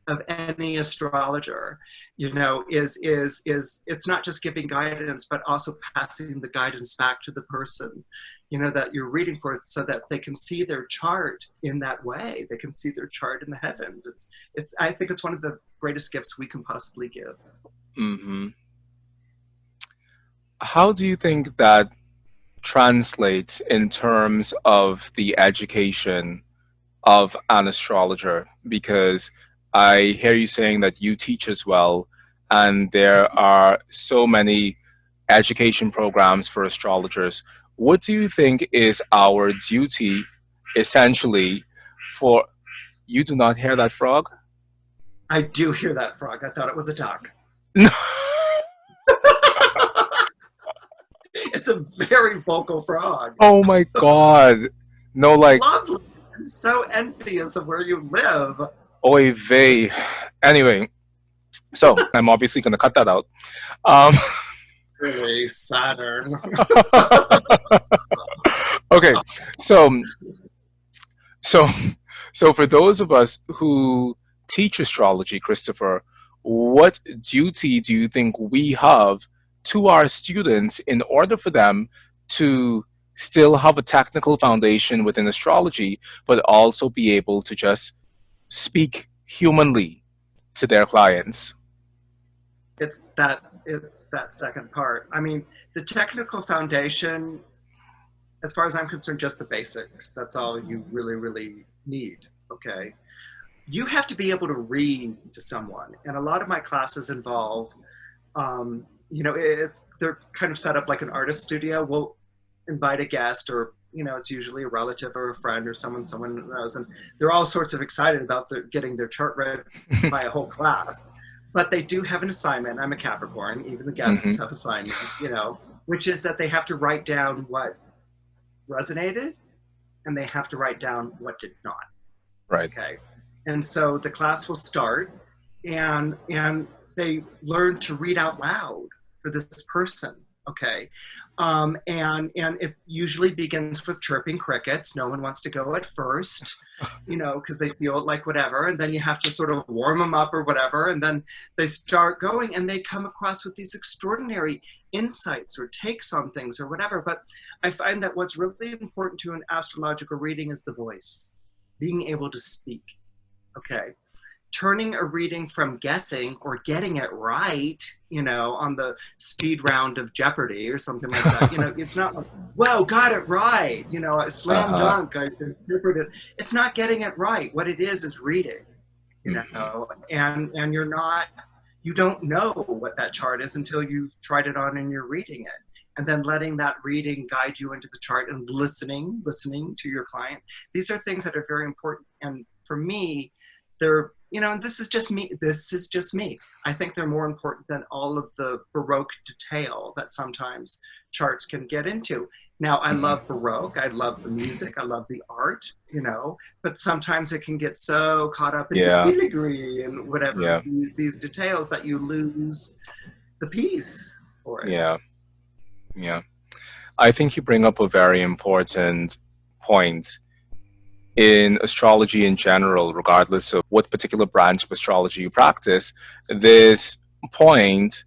S2: of any astrologer, is it's not just giving guidance, but also passing the guidance back to the person, that you're reading for, so that they can see their chart in that way. They can see their chart in the heavens. I think it's one of the greatest gifts we can possibly give.
S1: Mm-hmm. How do you think that translates in terms of the education of an astrologer? Because I hear you saying that you teach as well, and there are so many education programs for astrologers. What do you think is our duty, essentially, for... You do not hear that frog?
S2: I do hear that frog. I thought it was a duck.
S1: No.
S2: It's a very vocal frog.
S1: Oh my God. No, like...
S2: Lovely. I'm so envious of where you live.
S1: Oy vey. Anyway, so I'm obviously going to cut that out.
S2: Really, Saturn.
S1: Okay, so So, for those of us who teach astrology, Christopher, what duty do you think we have to our students in order for them to still have a technical foundation within astrology, but also be able to just speak humanly to their clients?
S2: It's that second part. I mean, the technical foundation, as far as I'm concerned, just the basics. That's all you really, really need. Okay. You have to be able to read to someone. And a lot of my classes involve, they're kind of set up like an artist studio. We'll invite a guest, or it's usually a relative or a friend or someone knows, and they're all sorts of excited about getting their chart read by a whole class. But they do have an assignment. I'm a Capricorn. Even the
S1: Hmm.
S2: guests have assignments, which is that they have to write down what resonated, and they have to write down what did not.
S1: Right.
S2: Okay. And so the class will start, and they learn to read out loud for this person. Okay. And it usually begins with chirping crickets. No one wants to go at first, because they feel like whatever. And then you have to sort of warm them up or whatever. And then they start going, and they come across with these extraordinary insights or takes on things or whatever. But I find that what's really important to an astrological reading is the voice, being able to speak. Okay. Turning a reading from guessing or getting it right, on the speed round of Jeopardy or something like that. It's not like, whoa, got it right. A slam
S1: Uh-huh.
S2: dunk. I interpreted. It's not getting it right. What it is reading,
S1: Hmm.
S2: and you don't know what that chart is until you've tried it on and you're reading it. And then letting that reading guide you into the chart and listening to your client. These are things that are very important. And for me, they're, and this is just me. I think they're more important than all of the Baroque detail that sometimes charts can get into. Now, I
S1: Hmm.
S2: love Baroque. I love the music. I love the art, but sometimes it can get so caught up in the
S1: Yeah.
S2: filigree and whatever,
S1: Yeah.
S2: these details, that you lose the piece for it.
S1: Yeah. Yeah. I think you bring up a very important point in astrology in general, regardless of what particular branch of astrology you practice. This point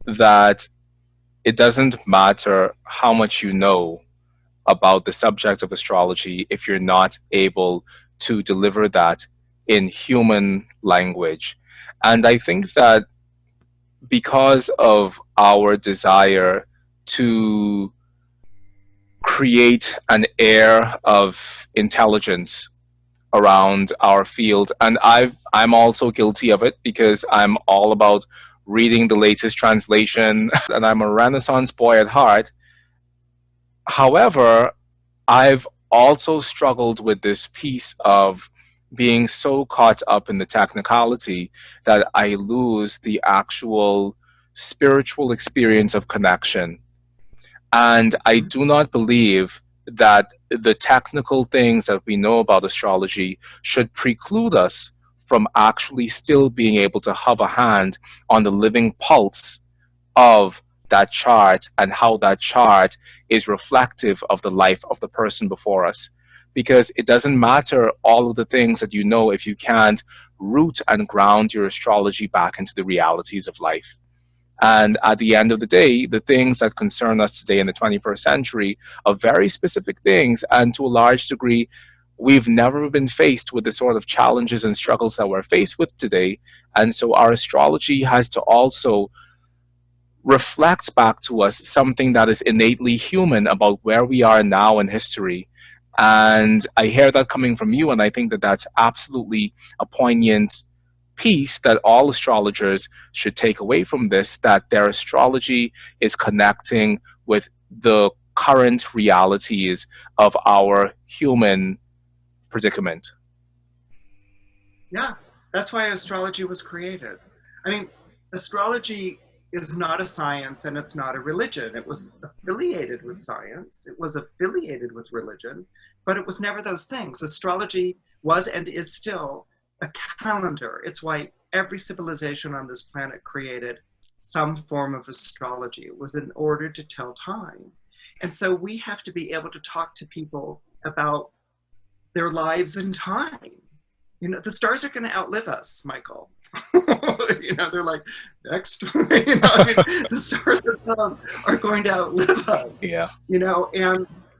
S1: that it doesn't matter how much you know about the subject of astrology if you're not able to deliver that in human language. And I think that because of our desire to create an air of intelligence around our field, and I'm also guilty of it because I'm all about reading the latest translation and I'm a Renaissance boy at heart. However, I've also struggled with this piece of being so caught up in the technicality that I lose the actual spiritual experience of connection. And I
S2: Mhm.
S1: do not believe that the technical things that we know about astrology should preclude us from actually still being able to have a hand on the living pulse of that chart and how that chart is reflective of the life of the person before us. Because it doesn't matter all of the things that you know if you can't root and ground your astrology back into the realities of life. And at the end of the day, the things that concern us today in the 21st century are very specific things. And to a large degree, we've never been faced with the sort of challenges and struggles that we're faced with today. And so our astrology has to also reflect back to us something that is innately human about where we are now in history. And I hear that coming from you, and I think that that's absolutely a poignant piece that all astrologers should take away from this, that their astrology is connecting with the current realities of our human predicament.
S2: Yeah, that's why astrology was created. I mean, astrology is not a science and it's not a religion. It was affiliated with science, it was affiliated with religion, but it was never those things. Astrology was and is still a calendar. It's why every civilization on this planet created some form of astrology. It was in order to tell time. And so we have to be able to talk to people about their lives in time. You know, the stars are going to outlive us, Mychal. You know, they're like, next. You know, I mean, the stars above are going to outlive us.
S1: Yeah.
S2: You know,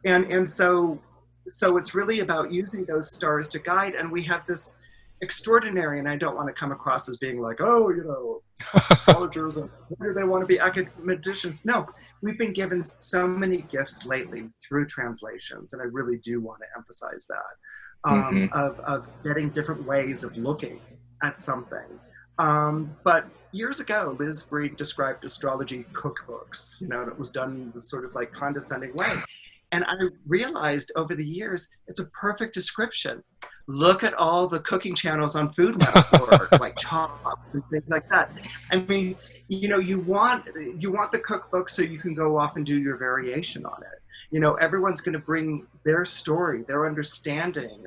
S2: and so it's really about using those stars to guide. And we have this extraordinary, and I don't want to come across as being like, oh, you know, astrologers, and why do they want to be academicians? No, we've been given so many gifts lately through translations, and I really do want to emphasize that,
S1: Hmm.
S2: of getting different ways of looking at something. But years ago, Liz Breed described astrology cookbooks, you know, and it was done in this sort of like condescending way. And I realized over the years, it's a perfect description. Look at all the cooking channels on Food Network, like Chop and things like that. I mean, you know, you want the cookbook so you can go off and do your variation on it. You know, everyone's going to bring their story, their understanding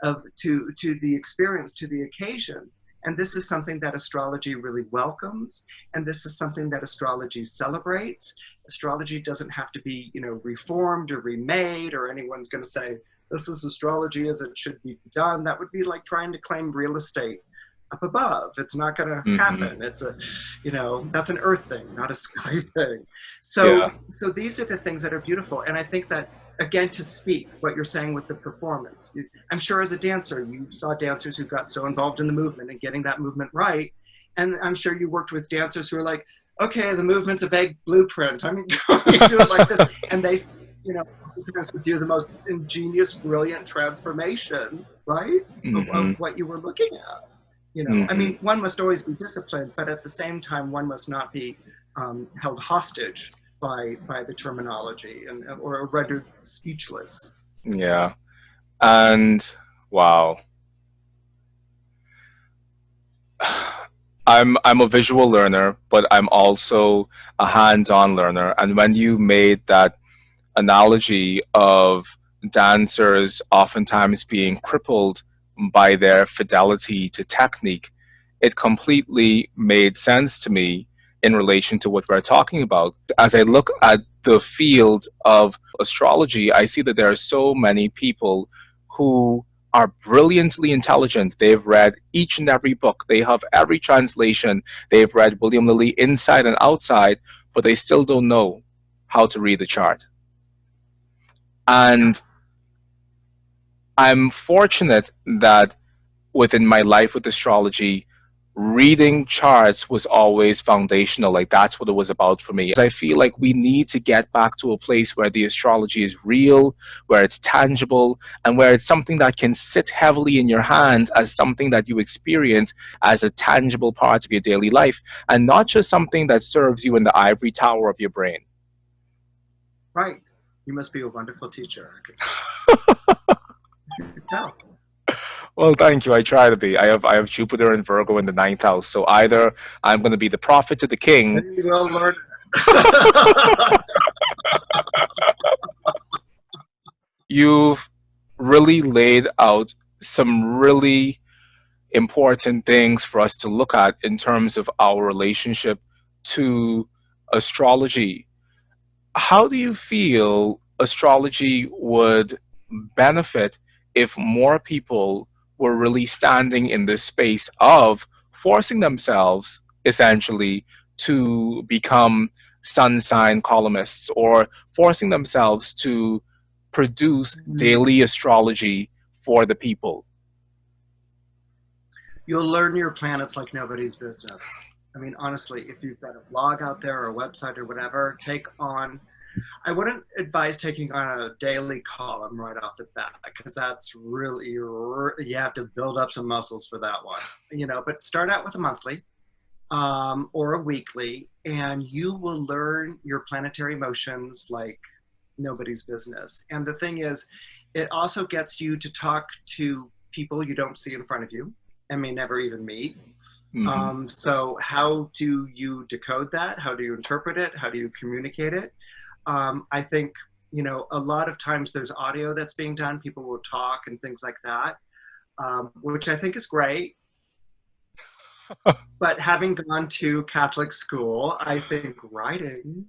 S2: to the experience, to the occasion. And this is something that astrology really welcomes. And this is something that astrology celebrates. Astrology doesn't have to be, you know, reformed or remade, or anyone's going to say, this is astrology as it should be done. That would be like trying to claim real estate up above. It's not going to
S1: Hmm.
S2: happen. It's a, you know, that's an earth thing, not a sky thing.
S1: Yeah.
S2: So these are the things that are beautiful. And I think that, again, to speak what you're saying with the performance, I'm sure as a dancer, you saw dancers who got so involved in the movement and getting that movement right. And I'm sure you worked with dancers who were like, okay, the movement's a vague blueprint. I'm going to do it like this. And they, you know, would do the most ingenious, brilliant transformation, right,
S1: Hmm.
S2: of what you were looking at. You know, I
S1: Hmm.
S2: mean, one must always be disciplined, but at the same time, one must not be held hostage by the terminology or rendered speechless.
S1: Yeah. And wow. I'm a visual learner, but I'm also a hands-on learner. And when you made that analogy of dancers oftentimes being crippled by their fidelity to technique, it completely made sense to me in relation to what we're talking about. As I look at the field of astrology, I see that there are so many people who are brilliantly intelligent. They've read each and every book, they have every translation, they've read William Lilly inside and outside, but they still don't know how to read the chart.
S2: Yeah,
S1: And I'm fortunate that within my life with astrology, reading charts was always foundational. Like that's what it was about for me. I feel like we need to get back to a place where the astrology is real, where it's tangible, and where it's something that can sit heavily in your hands as something that you experience as a tangible part of your daily life, and not just something that serves you in the ivory tower of your brain.
S2: right. You must be a wonderful teacher. I could tell.
S1: Well, thank you. I try to be. I have Jupiter and Virgo in the ninth house. So either I'm going to be the prophet to the king.
S2: Then you will learn.
S1: You've really laid out some really important things for us to look at in terms of our relationship to astrology. How do you feel astrology would benefit if more people were really standing in this space of forcing themselves essentially to become sun sign columnists or forcing themselves to produce daily astrology for the people?
S2: You'll learn your planets like nobody's business. I mean, honestly, if you've got a blog out there or a website or whatever, take on. I wouldn't advise taking on a daily column right off the bat because that's really, you have to build up some muscles for that one, you know. But start out with a monthly or a weekly, and you will learn your planetary motions like nobody's business. And the thing is, it also gets you to talk to people you don't see in front of you and may never even meet.
S1: Hmm.
S2: So how do you decode that? How do you interpret it? How do you communicate it? I think, you know, a lot of times there's audio that's being done. People will talk and things like that, which I think is great. But having gone to Catholic school, I think writing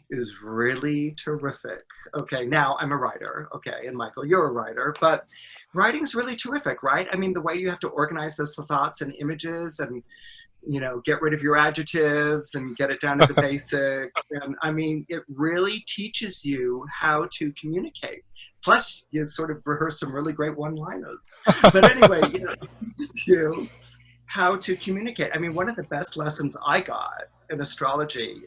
S2: is really terrific. Okay, now I'm a writer. Okay, and Mychal, you're a writer, but writing's really terrific, right? I mean, the way you have to organize those thoughts and images and, get rid of your adjectives and get it down to the basic. And I mean, it really teaches you how to communicate. Plus, you sort of rehearse some really great one-liners. But anyway, it teaches you how to communicate. I mean, one of the best lessons I got in astrology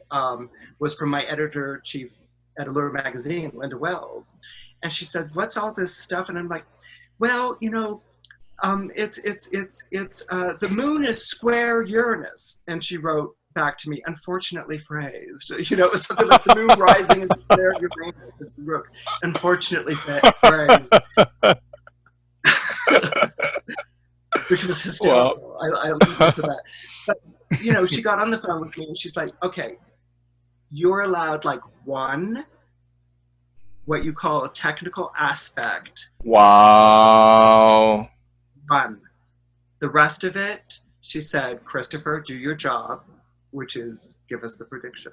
S2: was from my editor-chief at Allure magazine, Linda Wells. And she said, "What's all this stuff?" And I'm like, "Well, the moon is square Uranus." And she wrote back to me, "Unfortunately phrased." It was something like the moon rising is square Uranus. And she wrote, "Unfortunately phrased." Which was hysterical. Wow. I leave it to that. But, she got on the phone with me and she's like, "Okay, you're allowed like one, what you call a technical aspect."
S1: Wow.
S2: One. The rest of it, she said, "Christopher, do your job, which is give us the prediction."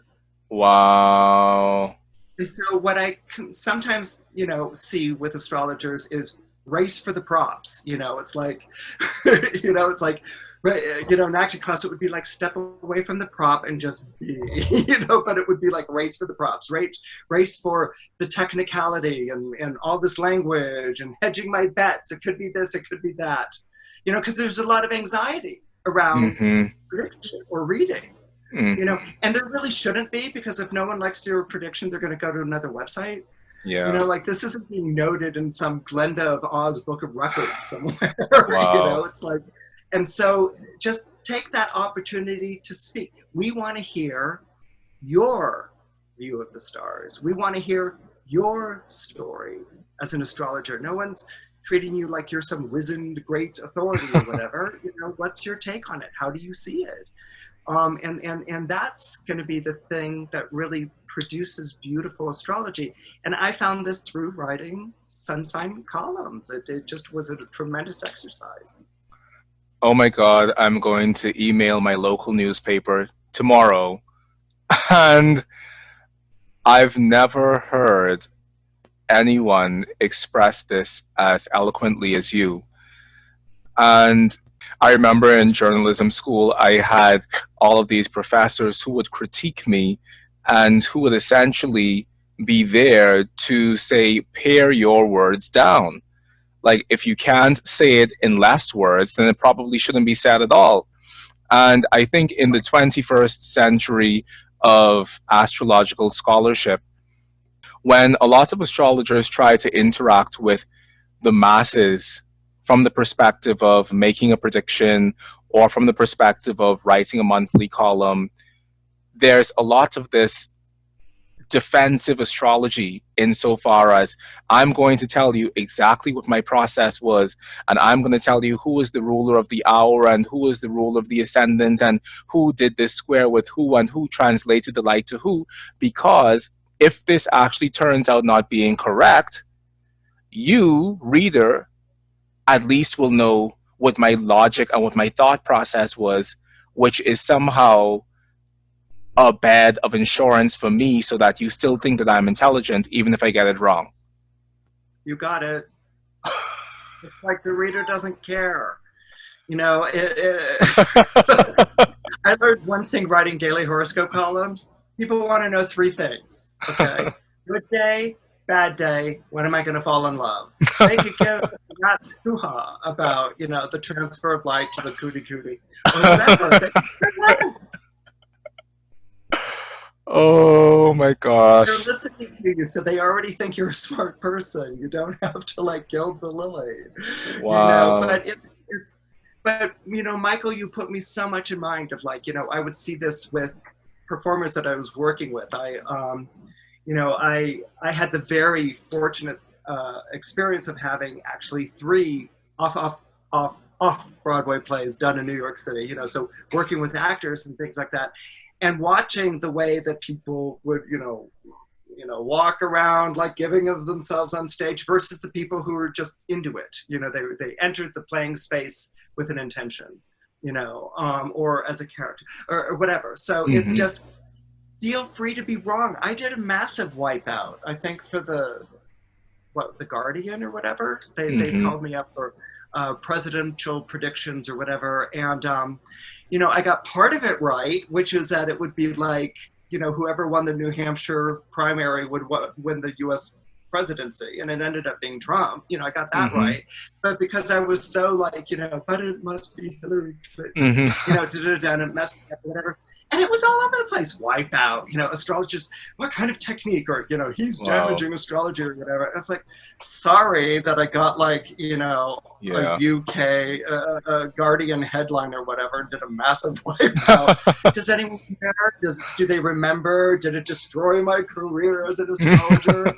S1: Wow.
S2: And so what I can sometimes, see with astrologers is race for the props. It's like, it's like, in acting class, it would be like step away from the prop and just be, but it would be like race for the props, race for the technicality and all this language and hedging my bets. It could be this, it could be that, because there's a lot of anxiety around prediction or reading. And there really shouldn't be, because if no one likes your prediction, they're going to go to another website.
S1: Yeah.
S2: Like this isn't being noted in some Glenda of Oz book of records somewhere.
S1: Wow.
S2: It's like, and so just take that opportunity to speak. We want to hear your view of the stars. We want to hear your story as an astrologer. No one's treating you like you're some wizened great authority or whatever. What's your take on it? How do you see it? And that's going to be the thing that really produces beautiful astrology. And I found this through writing sun sign columns. It just was a tremendous exercise.
S1: Oh my God, I'm going to email my local newspaper tomorrow. And I've never heard anyone express this as eloquently as you. And I remember in journalism school, I had all of these professors who would critique me and who would essentially be there to say, pare your words down. Like, if you can't say it in less words, then it probably shouldn't be said at all. And I think in the 21st century of astrological scholarship, when a lot of astrologers try to interact with the masses from the perspective of making a prediction or from the perspective of writing a monthly column, there's a lot of this defensive astrology insofar as I'm going to tell you exactly what my process was, and I'm going to tell you who is the ruler of the hour and who is the ruler of the ascendant and who did this square with who and who translated the light to who, because if this actually turns out not being correct, you, reader, at least will know what my logic and what my thought process was, which is somehow a bed of insurance for me so that you still think that I'm intelligent even if I get it wrong.
S2: You got it. It's like the reader doesn't care. I learned one thing writing daily horoscope columns. People want to know three things. Okay. Good day, bad day, when am I going to fall in love? They could give that hoo-ha about, the transfer of light to the cootie or whatever.
S1: Oh my gosh.
S2: They're listening to you, so they already think you're a smart person. You don't have to gild the lily.
S1: Wow.
S2: But Mychal, you put me so much in mind of I would see this with performers that I was working with. I had the very fortunate experience of having actually 3 off Broadway plays done in New York City. So working with actors and things like that. And watching the way that people would, walk around giving of themselves on stage versus the people who were just into it. They entered the playing space with an intention, or as a character or whatever. So it's just, feel free to be wrong. I did a massive wipeout, I think, for the Guardian or whatever. They
S1: Mm-hmm.
S2: called me up for presidential predictions or whatever, and I got part of it right, which is that it would be like, whoever won the New Hampshire primary would win the U.S. presidency, and it ended up being Trump. I got that
S1: Mm-hmm.
S2: right, but because I was so like, but it must be Hillary Clinton,
S1: Mm-hmm.
S2: and it messed me up, whatever. And it was all over the place. Wipeout, astrologers, what kind of technique, or he's
S1: Wow.
S2: damaging astrology or whatever. And it's like, sorry that I got like, a
S1: Yeah.
S2: UK Guardian headline or whatever, and did a massive wipeout. Does anyone care? Do they remember? Did it destroy my career as an astrologer?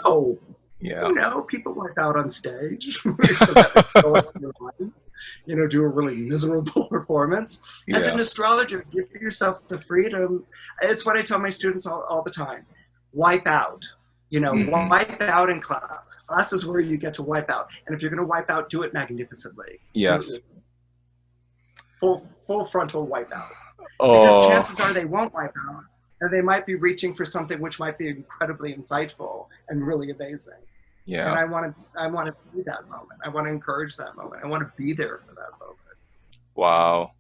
S2: No.
S1: Yeah.
S2: People wipe out on stage. Do a really miserable performance. As
S1: Yeah.
S2: an astrologer, give yourself the freedom. It's what I tell my students all the time. Wipe out.
S1: Mm-hmm.
S2: Wipe out in class. Class is where you get to wipe out. And if you're going to wipe out, do it magnificently.
S1: Yes.
S2: Full frontal wipe out. Because
S1: Oh,
S2: chances are they won't wipe out. And they might be reaching for something which might be incredibly insightful and really amazing. And
S1: yeah.
S2: I want to be that moment. I want to encourage that moment. I want to be there for that moment.
S1: Wow.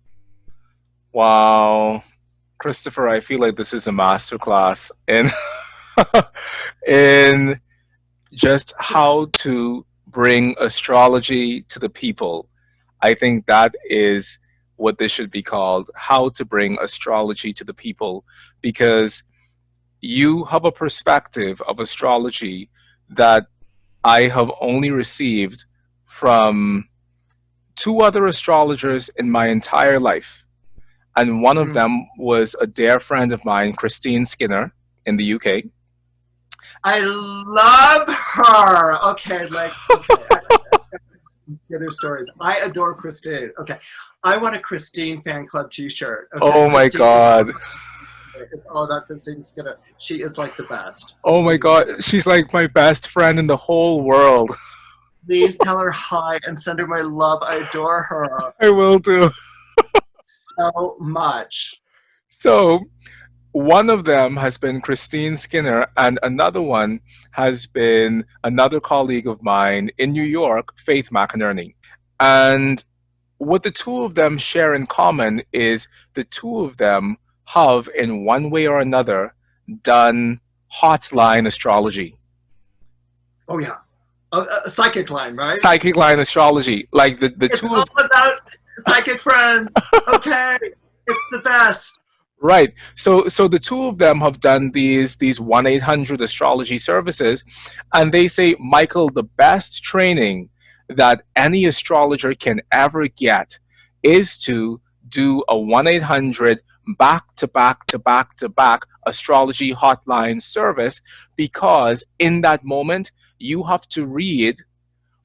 S1: Wow. Christopher, I feel like this is a masterclass in in just how to bring astrology to the people. I think that is what this should be called, how to bring astrology to the people, because you have a perspective of astrology that I have only received from two other astrologers in my entire life. And one of
S2: Mm.
S1: them was a dear friend of mine, Christine Skinner, in the UK.
S2: I love her. Okay, Skinner stories. I adore Christine. Okay, I want a Christine fan club T-shirt. Okay,
S1: Oh my
S2: Christine is all
S1: God.
S2: about, it's all about Christine Skinner. She is like the best.
S1: Oh my
S2: Christine Skinner.
S1: God. She's like my best friend in the whole world.
S2: Please tell her hi and send her my love. I adore her
S1: I will do.
S2: so much.
S1: So, one of them has been Christine Skinner, and another one has been another colleague of mine in New York, Faith McInerney. And what the two of them share in common is the two of them have, in one way or another, done hotline astrology,
S2: Oh yeah, a psychic line, right?
S1: psychic line astrology. Like the
S2: It's
S1: two
S2: all
S1: of
S2: about psychic friends. Okay, it's the best.
S1: right. So the two of them have done these 1-800 astrology services, and they say, Mychal, the best training that any astrologer can ever get is to do a 1-800 back to back to back to back astrology hotline service, because in that moment you have to read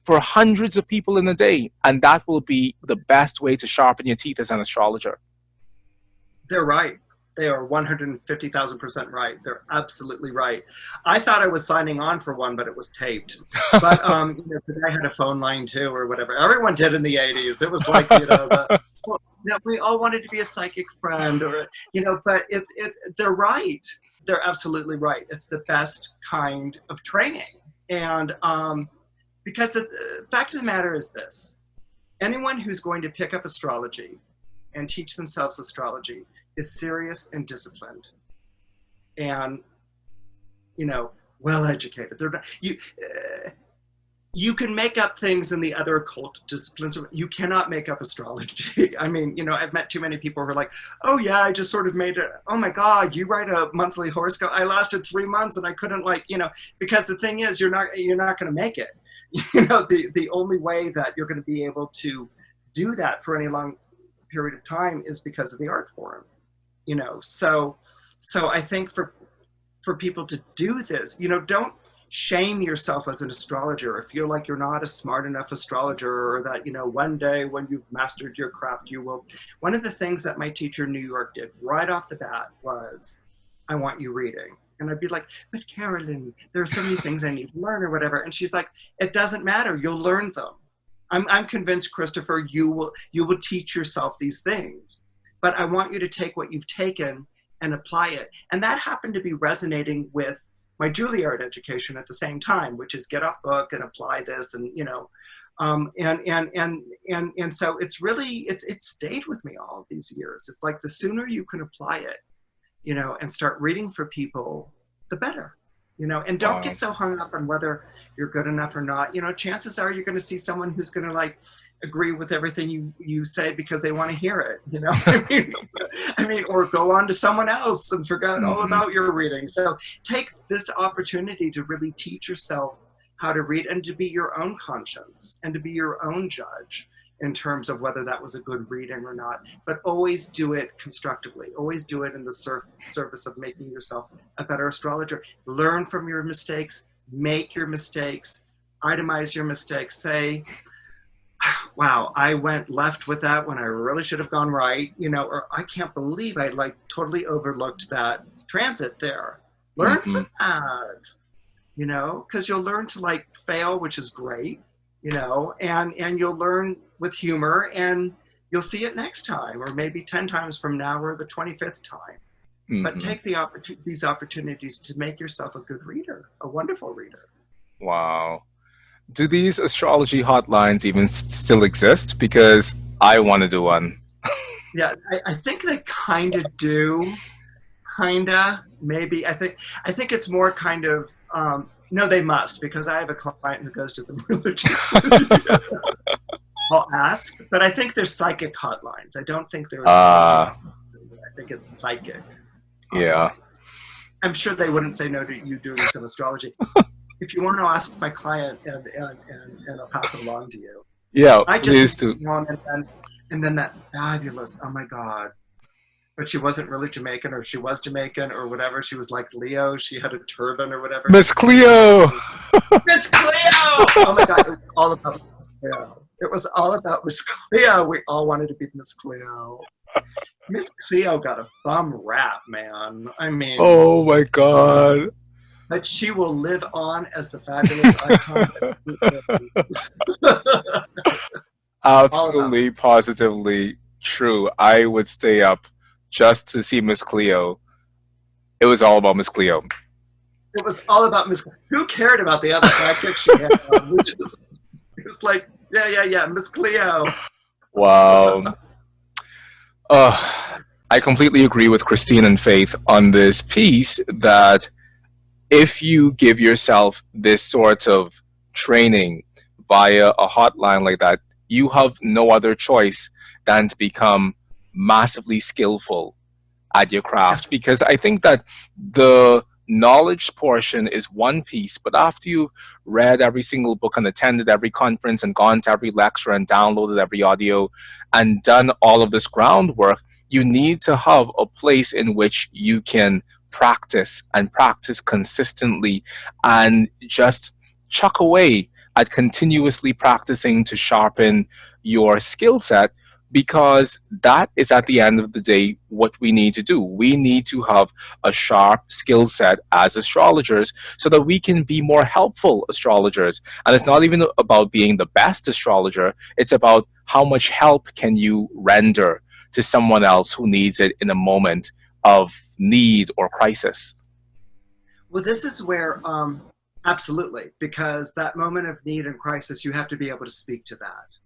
S1: for hundreds of people in a day, and that will be the best way to sharpen your teeth as an astrologer.
S2: They're right. They are 150,000% right. They're absolutely right. I thought I was signing on for one, but it was taped. But because I had a phone line too, or whatever. Everyone did in the '80s. It was like we all wanted to be a psychic friend, or But they're right. They're absolutely right. It's the best kind of training, and because the fact of the matter is this: anyone who's going to pick up astrology and teach themselves astrology is serious and disciplined and well educated. They're not, you can make up things in the other occult disciplines. You cannot make up astrology. I mean, I've met too many people who are like, oh yeah, I just sort of made it. Oh my God, you write a monthly horoscope. I lasted 3 months and I couldn't because the thing is, you're not going to make it. The only way that you're going to be able to do that for any long period of time is because of the art form. So I think for people to do this, don't shame yourself as an astrologer or feel like you're not a smart enough astrologer, or that one day when you've mastered your craft you will. One of the things that my teacher in New York did right off the bat was, I want you reading. And I'd be like, but Carolyn, there are so many things I need to learn or whatever. And she's like, it doesn't matter, you'll learn them. I'm convinced, Christopher, you will teach yourself these things. But I want you to take what you've taken and apply it. And that happened to be resonating with my Juilliard education at the same time, which is get off book and apply this, and and so it's really it stayed with me all of these years. It's like the sooner you can apply it, and start reading for people, the better. And don't get so hung up on whether you're good enough or not. Chances are you're going to see someone who's going to like agree with everything you say because they want to hear it, or go on to someone else and forget all about your reading. So take this opportunity to really teach yourself how to read and to be your own conscience and to be your own judge in terms of whether that was a good reading or not. But always do it constructively. Always do it in the service of making yourself a better astrologer. Learn from your mistakes, make your mistakes, itemize your mistakes, say, wow, I went left with that when I really should have gone right, or I can't believe I like totally overlooked that transit there. Learn from that, because you'll learn to like fail, which is great, and you'll learn with humor, and you'll see it next time, or maybe 10 times from now, or the 25th time. But take these opportunities to make yourself a good reader, a wonderful reader.
S1: Wow. Do these astrology hotlines even still exist? Because I want to do one.
S2: Yeah, I think they kind of do. Maybe. I think it's more kind of, no, they must, because I have a client who goes to them religiously. I'll ask, but I think there's psychic hotlines. I don't think there's. I think it's psychic.
S1: Yeah.
S2: I'm sure they wouldn't say no to you doing some astrology. If you want to ask my client, and I'll pass it along to you.
S1: Yeah,
S2: I
S1: please
S2: just
S1: do.
S2: And then that fabulous, oh my God. But she wasn't really Jamaican, or she was Jamaican, or whatever. She was like Leo. She had a turban or whatever.
S1: Miss Cleo!
S2: Miss Cleo! Oh my God, it was all about Miss Cleo. It was all about Miss Cleo. We all wanted to be Miss Cleo. Miss Cleo got a bum rap, man. I mean.
S1: Oh my God.
S2: But she will live on as the fabulous icon.
S1: Absolutely, positively true. I would stay up just to see Miss Cleo. It was all about Miss Cleo.
S2: It was all about Miss Cleo. Who cared about the other sidekick she had? It was like, yeah, Miss Cleo.
S1: Wow. I completely agree with Christine and Faith on this piece that if you give yourself this sort of training via a hotline like that, you have no other choice than to become massively skillful at your craft. Because I think that the knowledge portion is one piece, but after you read every single book and attended every conference and gone to every lecture and downloaded every audio and done all of this groundwork, you need to have a place in which you can practice and practice consistently and just chuck away at continuously practicing to sharpen your skill set, because that is at the end of the day what we need to do. We need to have a sharp skill set as astrologers so that we can be more helpful astrologers. And it's not even about being the best astrologer, it's about how much help can you render to someone else who needs it in a moment of need or crisis.
S2: Well, this is where, absolutely, because that moment of need and crisis, you have to be able to speak to that,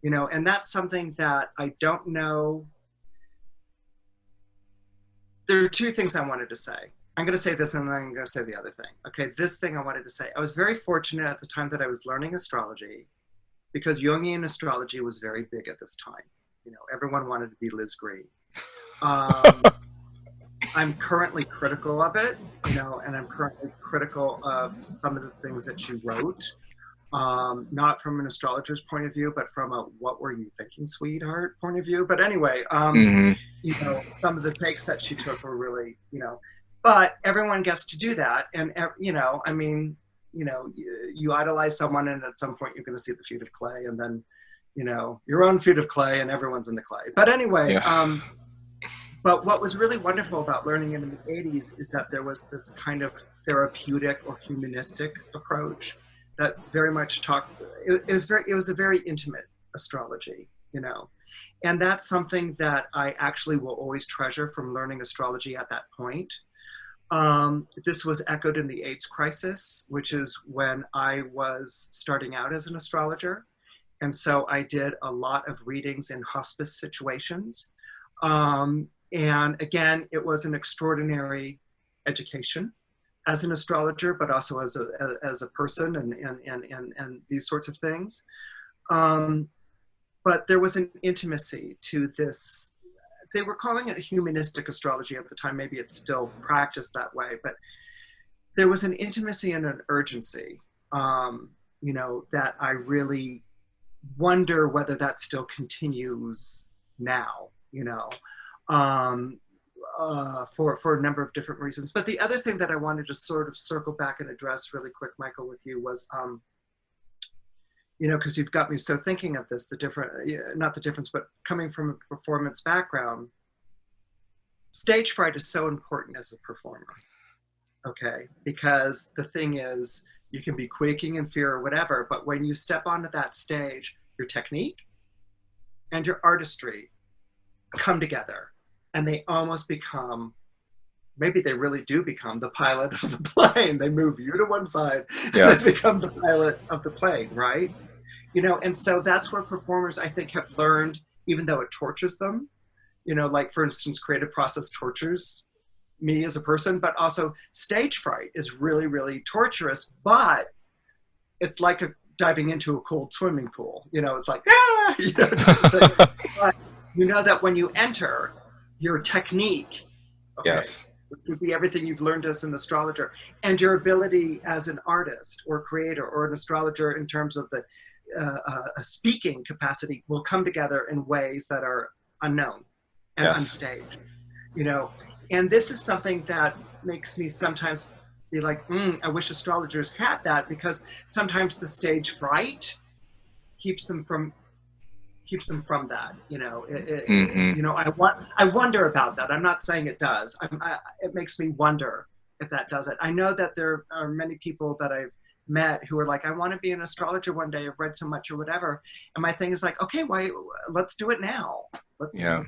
S2: and that's something that I don't know. There are two things I wanted to say. I'm going to say this and then I'm going to say the other thing. Okay, this thing I wanted to say. I was very fortunate at the time that I was learning astrology, because Jungian astrology was very big at this time. Everyone wanted to be Liz Green. I'm currently critical of it, and I'm currently critical of some of the things that she wrote, not from an astrologer's point of view, but from a "what were you thinking, sweetheart" point of view. But anyway, some of the takes that she took were really, but everyone gets to do that, and I mean, you idolize someone, and at some point you're going to see the feet of clay, and then, your own feet of clay, and everyone's in the clay. But anyway. Yeah. But what was really wonderful about learning in the 80s is that there was this kind of therapeutic or humanistic approach that very much talked. It was a very intimate astrology, And that's something that I actually will always treasure from learning astrology at that point. This was echoed in the AIDS crisis, which is when I was starting out as an astrologer. And so I did a lot of readings in hospice situations. And again, it was an extraordinary education as an astrologer, but also as a person and these sorts of things. But there was an intimacy to this. They were calling it humanistic astrology at the time. Maybe it's still practiced that way, but there was an intimacy and an urgency, that I really wonder whether that still continues now, for a number of different reasons. But the other thing that I wanted to sort of circle back and address really quick, Mychal, with you was, because you've got me so thinking of this, not the difference, but coming from a performance background, stage fright is so important as a performer, okay? Because the thing is, you can be quaking in fear or whatever, but when you step onto that stage, your technique and your artistry come together, and they almost become, maybe they really do become the pilot of the plane. They move you to one side,
S1: Yes.
S2: and they become the pilot of the plane, right? And so that's where performers, I think, have learned, even though it tortures them, like, for instance, creative process tortures me as a person, but also stage fright is really, really torturous, but it's like diving into a cold swimming pool. It's like, but that when you enter, your technique, okay,
S1: Yes.
S2: which would be everything you've learned as an astrologer, and your ability as an artist or creator or an astrologer in terms of the a speaking capacity will come together in ways that are unknown and
S1: Yes.
S2: unstaged, and this is something that makes me sometimes be like, I wish astrologers had that, because sometimes the stage fright keeps them from that. I wonder about that. I'm not saying it does. It makes me wonder if that does it. I know that there are many people that I've met who are like, I want to be an astrologer one day. I've read so much or whatever. And my thing is like, okay, let's do it now. Let's be an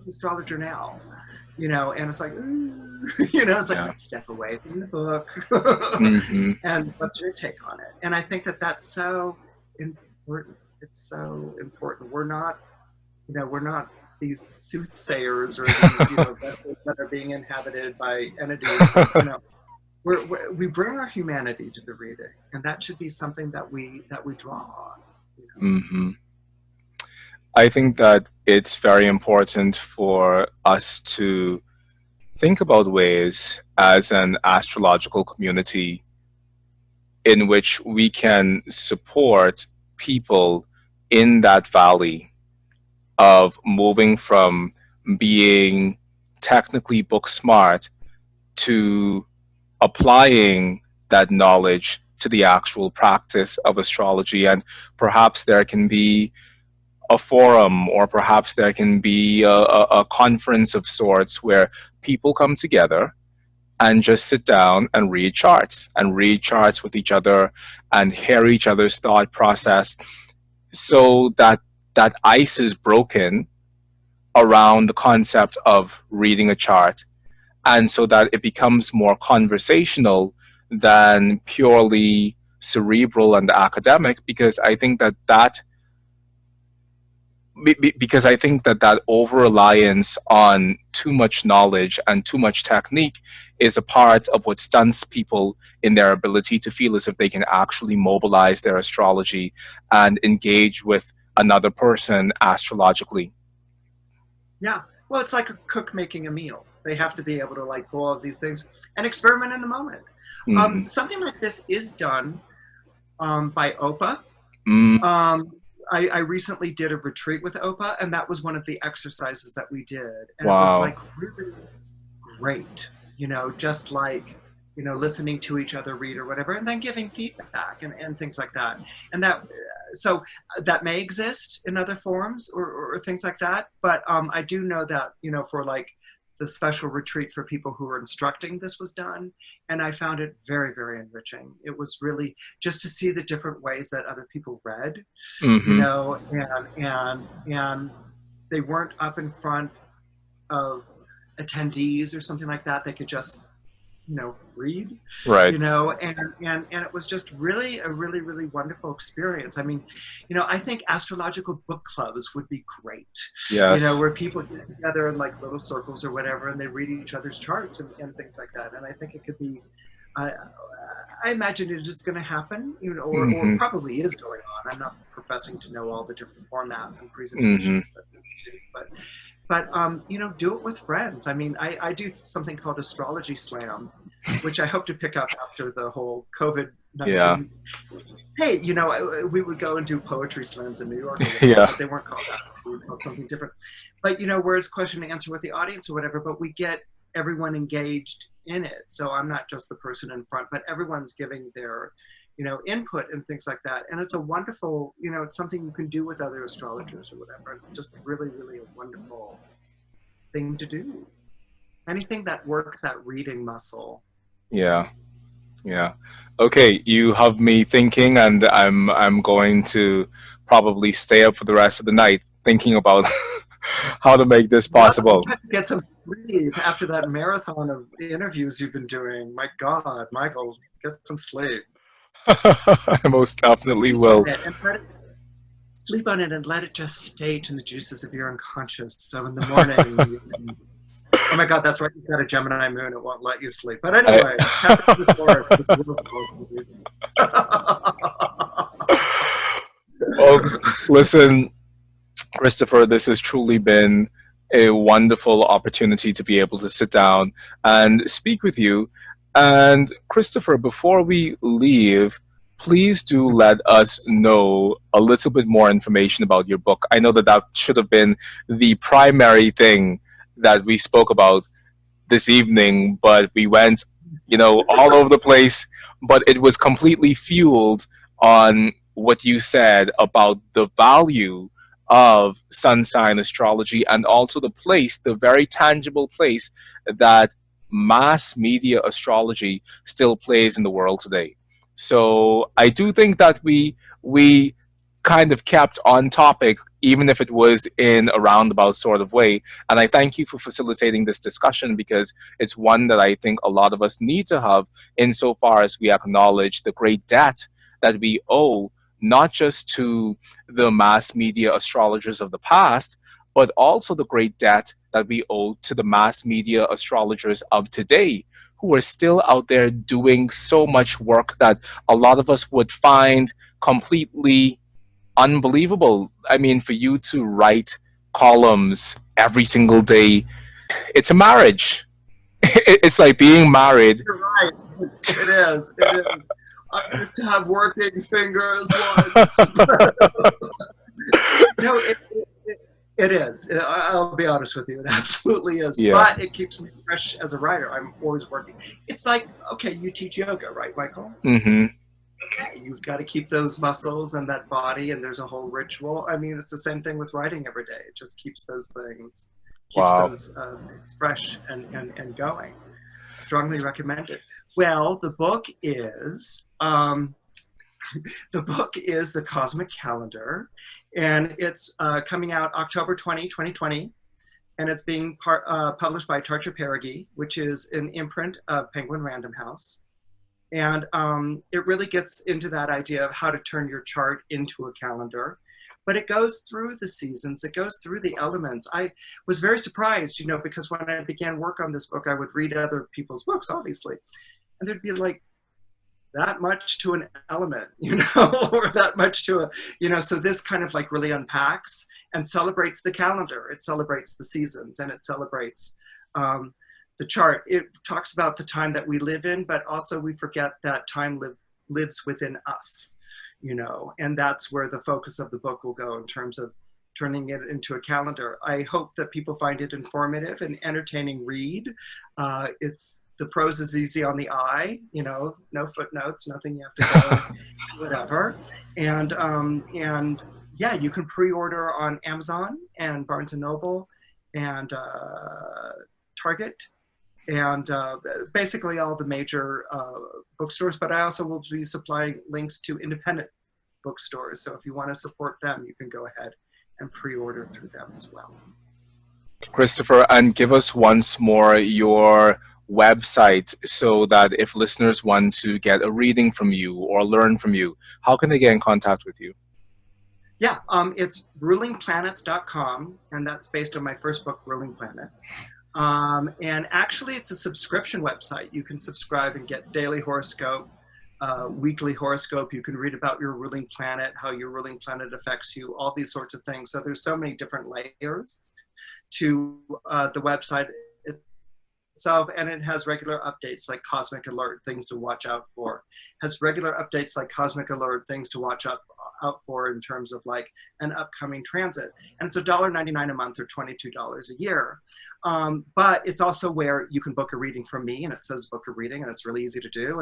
S2: astrologer now. And it's like, it's like, let's step away from the book.
S1: Mm-hmm.
S2: And what's your take on it? And I think that that's so important. It's so important. We're not these soothsayers or these, that are being inhabited by entities. We bring our humanity to the reading, and that should be something that we draw on.
S1: Mm-hmm. I think that it's very important for us to think about ways as an astrological community in which we can support people in that valley of moving from being technically book smart to applying that knowledge to the actual practice of astrology. And perhaps there can be a forum, or perhaps there can be a conference of sorts where people come together and just sit down and read charts with each other and hear each other's thought process, so that that ice is broken around the concept of reading a chart, and so that it becomes more conversational than purely cerebral and academic, because I think that over reliance on too much knowledge and too much technique is a part of what stunts people in their ability to feel as if they can actually mobilize their astrology and engage with another person astrologically.
S2: Yeah. Well, it's like a cook making a meal. They have to be able to like go all of these things and experiment in the moment.
S1: Mm.
S2: Something like this is done by OPA.
S1: Mm.
S2: I recently did a retreat with OPA, and that was one of the exercises that we did. And it was
S1: Wow.
S2: like really great, just like, listening to each other read or whatever, and then giving feedback and things like that. And so that may exist in other forms or things like that. But I do know that, for like the special retreat for people who were instructing, this was done. And I found it very, very enriching. It was really just to see the different ways that other people read,
S1: Mm-hmm.
S2: and they weren't up in front of attendees or something like that. They could just, read,
S1: Right.
S2: and it was just really a really wonderful experience. I mean, I think astrological book clubs would be great,
S1: Yes.
S2: where people get together in like little circles or whatever, and they read each other's charts and things like that. And I think it could be, I, I imagine it is going to happen, or
S1: Hmm.
S2: probably is going on. I'm not professing to know all the different formats and
S1: Hmm.
S2: presentations that we do, but do it with friends. I mean, I do something called Astrology Slam, which I hope to pick up after the whole
S1: Yeah.
S2: COVID-19. Hey, we would go and do poetry slams in New York or whatever,
S1: Yeah.
S2: but they weren't called that. We were called something different. But where it's question and answer with the audience or whatever, but we get everyone engaged in it. So I'm not just the person in front, but everyone's giving their input and things like that. And it's a wonderful, it's something you can do with other astrologers or whatever. It's just really a wonderful thing to do. Anything that works that reading muscle.
S1: Yeah. Yeah. Okay, you have me thinking, and I'm going to probably stay up for the rest of the night thinking about how to make this
S2: Well,
S1: possible.
S2: get some sleep after that marathon of interviews you've been doing. My God, Mychal, get some sleep.
S1: I most definitely
S2: Sleep on
S1: will.
S2: it and sleep on it and let it just state in the juices of your unconscious. So in the morning, you can, oh my God, that's right. You've got a Gemini moon. It won't let you sleep. But
S1: I,
S2: anyway, tap into the forest.
S1: well, listen, Christopher, this has truly been a wonderful opportunity to be able to sit down and speak with you. And Christopher, before we leave, please do let us know a little bit more information about your book. I know that that should have been the primary thing that we spoke about this evening, but we went, all over the place. But it was completely fueled on what you said about the value of sun sign astrology and also the place, the very tangible place that mass media astrology still plays in the world today. So I do think that we kind of kept on topic, even if it was in a roundabout sort of way. And I thank you for facilitating this discussion because it's one that I think a lot of us need to have insofar as we acknowledge the great debt that we owe not just to the mass media astrologers of the past, but also the great debt that we owe to the mass media astrologers of today, who are still out there doing so much work that a lot of us would find completely unbelievable. I mean, for you to write columns every single day, it's a marriage. It's like being married.
S2: You're right. It is. It is. I used to have working fingers once. No, it is. I'll be honest with you. It absolutely is.
S1: Yeah.
S2: But it keeps me fresh as a writer. I'm always working. It's like, okay, you teach yoga, right, Mychal?
S1: Hmm.
S2: Okay, you've got to keep those muscles and that body, and there's a whole ritual. I mean, it's the same thing with writing every day. It just keeps those things,
S1: Wow.
S2: things fresh and going. Strongly recommended. Well, the book is the Cosmic Calendar, and it's coming out October 2020, and it's being published by Tarcher Perigee, which is an imprint of Penguin Random House. And it really gets into that idea of how to turn your chart into a calendar. But it goes through the seasons, it goes through the elements. I was very surprised, because when I began work on this book, I would read other people's books, obviously. And there'd be like that much to an element, or that much to so this kind of like really unpacks and celebrates the calendar. It celebrates the seasons, and it celebrates the chart. It talks about the time that we live in, but also we forget that time lives within us, and that's where the focus of the book will go in terms of turning it into a calendar. I hope that people find it informative and entertaining read. The prose is easy on the eye, no footnotes, nothing you have to go, whatever. And yeah, you can pre-order on Amazon and Barnes & Noble and Target, and basically all the major bookstores, but I also will be supplying links to independent bookstores. So if you want to support them, you can go ahead and pre-order through them as well.
S1: Christopher, and give us once more your website so that if listeners want to get a reading from you or learn from you, how can they get in contact with you?
S2: Yeah, it's rulingplanets.com, and that's based on my first book, Ruling Planets. And actually, it's a subscription website. You can subscribe and get daily horoscope, weekly horoscope. You can read about your ruling planet, how your ruling planet affects you, all these sorts of things. So there's so many different layers to the website itself, and it has regular updates like cosmic alert, things to watch out for. Has regular updates like cosmic alert, things to watch out for in terms of like an upcoming transit. And it's $1.99 a month or $22 a year. But it's also where you can book a reading from me, and it says book a reading, and it's really easy to do.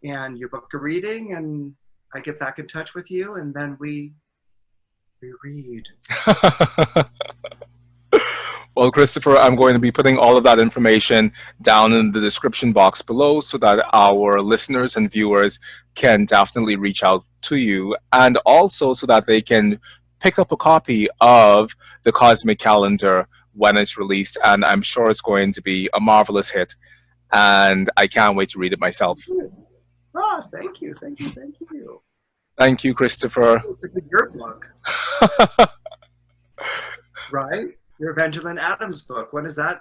S2: And you book a reading, and I get back in touch with you, and then we read.
S1: Well, Christopher, I'm going to be putting all of that information down in the description box below so that our listeners and viewers can definitely reach out to you, and also so that they can pick up a copy of the Cosmic Calendar when it's released. And I'm sure it's going to be a marvelous hit, and I can't wait to read it myself.
S2: Oh, thank you, thank you, thank you.
S1: Thank you, Christopher.
S2: It's a good year book. Right? Your Evangeline Adams book. When does that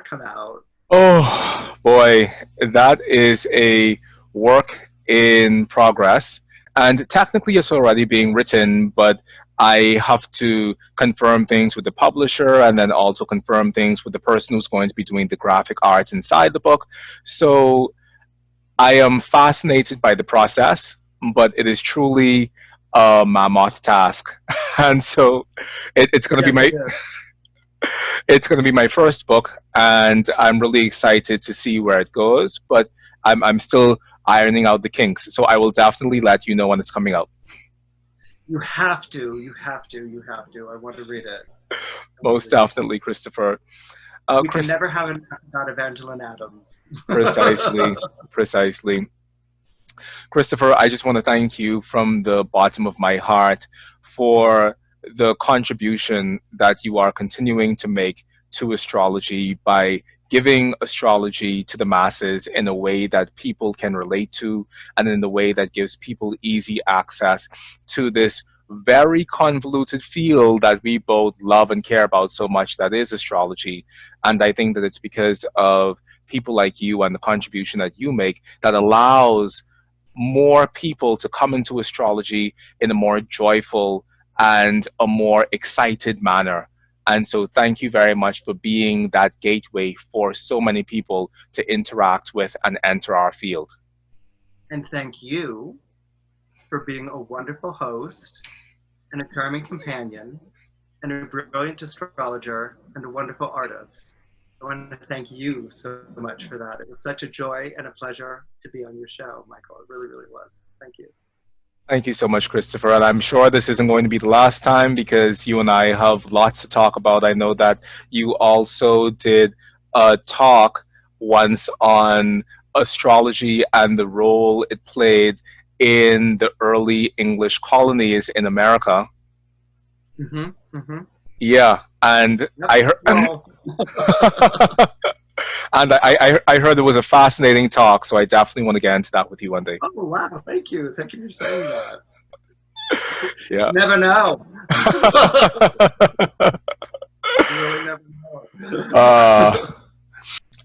S2: come out?
S1: Oh boy, that is a work in progress. And technically it's already being written, but I have to confirm things with the publisher and then also confirm things with the person who's going to be doing the graphic arts inside the book. So I am fascinated by the process, but it is truly a mammoth task. And so it's going to be it's going to be my first book, and I'm really excited to see where it goes, but I'm still ironing out the kinks. So I will definitely let you know when it's coming out.
S2: You have to. I want to read it.
S1: Most definitely, Christopher.
S2: We can never have enough about Evangeline Adams.
S1: Precisely. Christopher, I just want to thank you from the bottom of my heart for the contribution that you are continuing to make to astrology by giving astrology to the masses in a way that people can relate to, and in a way that gives people easy access to this very convoluted field that we both love and care about so much, that is astrology. And I think that it's because of people like you and the contribution that you make that allows more people to come into astrology in a more joyful and a more excited manner. And so thank you very much for being that gateway for so many people to interact with and enter our field.
S2: And thank you for being a wonderful host and a charming companion and a brilliant astrologer and a wonderful artist. I want to thank you so much for that. It was such a joy and a pleasure to be on your show, Mychal. It really, really was. Thank you.
S1: Thank you so much, Christopher. And I'm sure this isn't going to be the last time, because you and I have lots to talk about. I know that you also did a talk once on astrology and the role it played in the early English colonies in America.
S2: Mm-hmm, mm-hmm.
S1: Yeah, and
S2: Yep.
S1: I heard, and I heard it was a fascinating talk, so I definitely want to get into that with you one day.
S2: Oh, wow. Thank you. Thank you for saying that.
S1: Yeah.
S2: You never know. You really never know.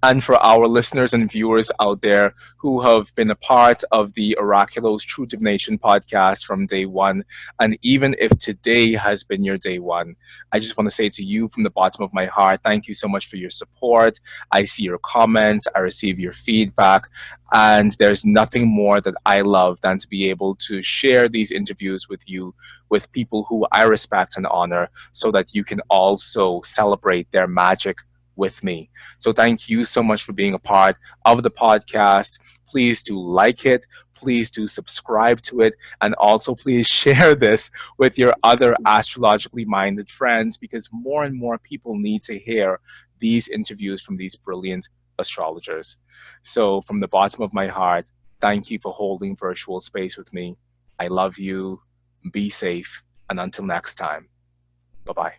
S1: And for our listeners and viewers out there who have been a part of the Oraculos True Divination podcast from day one, and even if today has been your day one, I just want to say to you from the bottom of my heart, thank you so much for your support. I see your comments, I receive your feedback, and there's nothing more that I love than to be able to share these interviews with you, with people who I respect and honor, so that you can also celebrate their magic with me. So thank you so much for being a part of the podcast. Please do like it. Please do subscribe to it. And also please share this with your other astrologically minded friends, because more and more people need to hear these interviews from these brilliant astrologers. So from the bottom of my heart, thank you for holding virtual space with me. I love you. Be safe. And until next time. Bye-bye.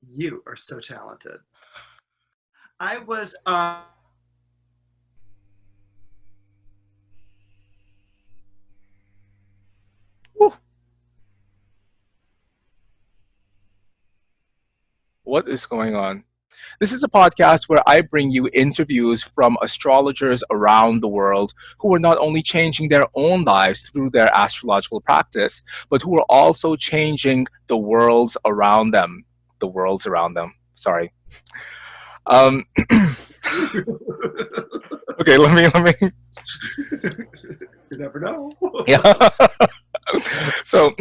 S2: You are so talented. I was
S1: What is going on? This is a podcast where I bring you interviews from astrologers around the world who are not only changing their own lives through their astrological practice, but who are also changing the worlds around them. The worlds around them. Sorry. Um, okay, let me.
S2: you never know.
S1: Yeah. So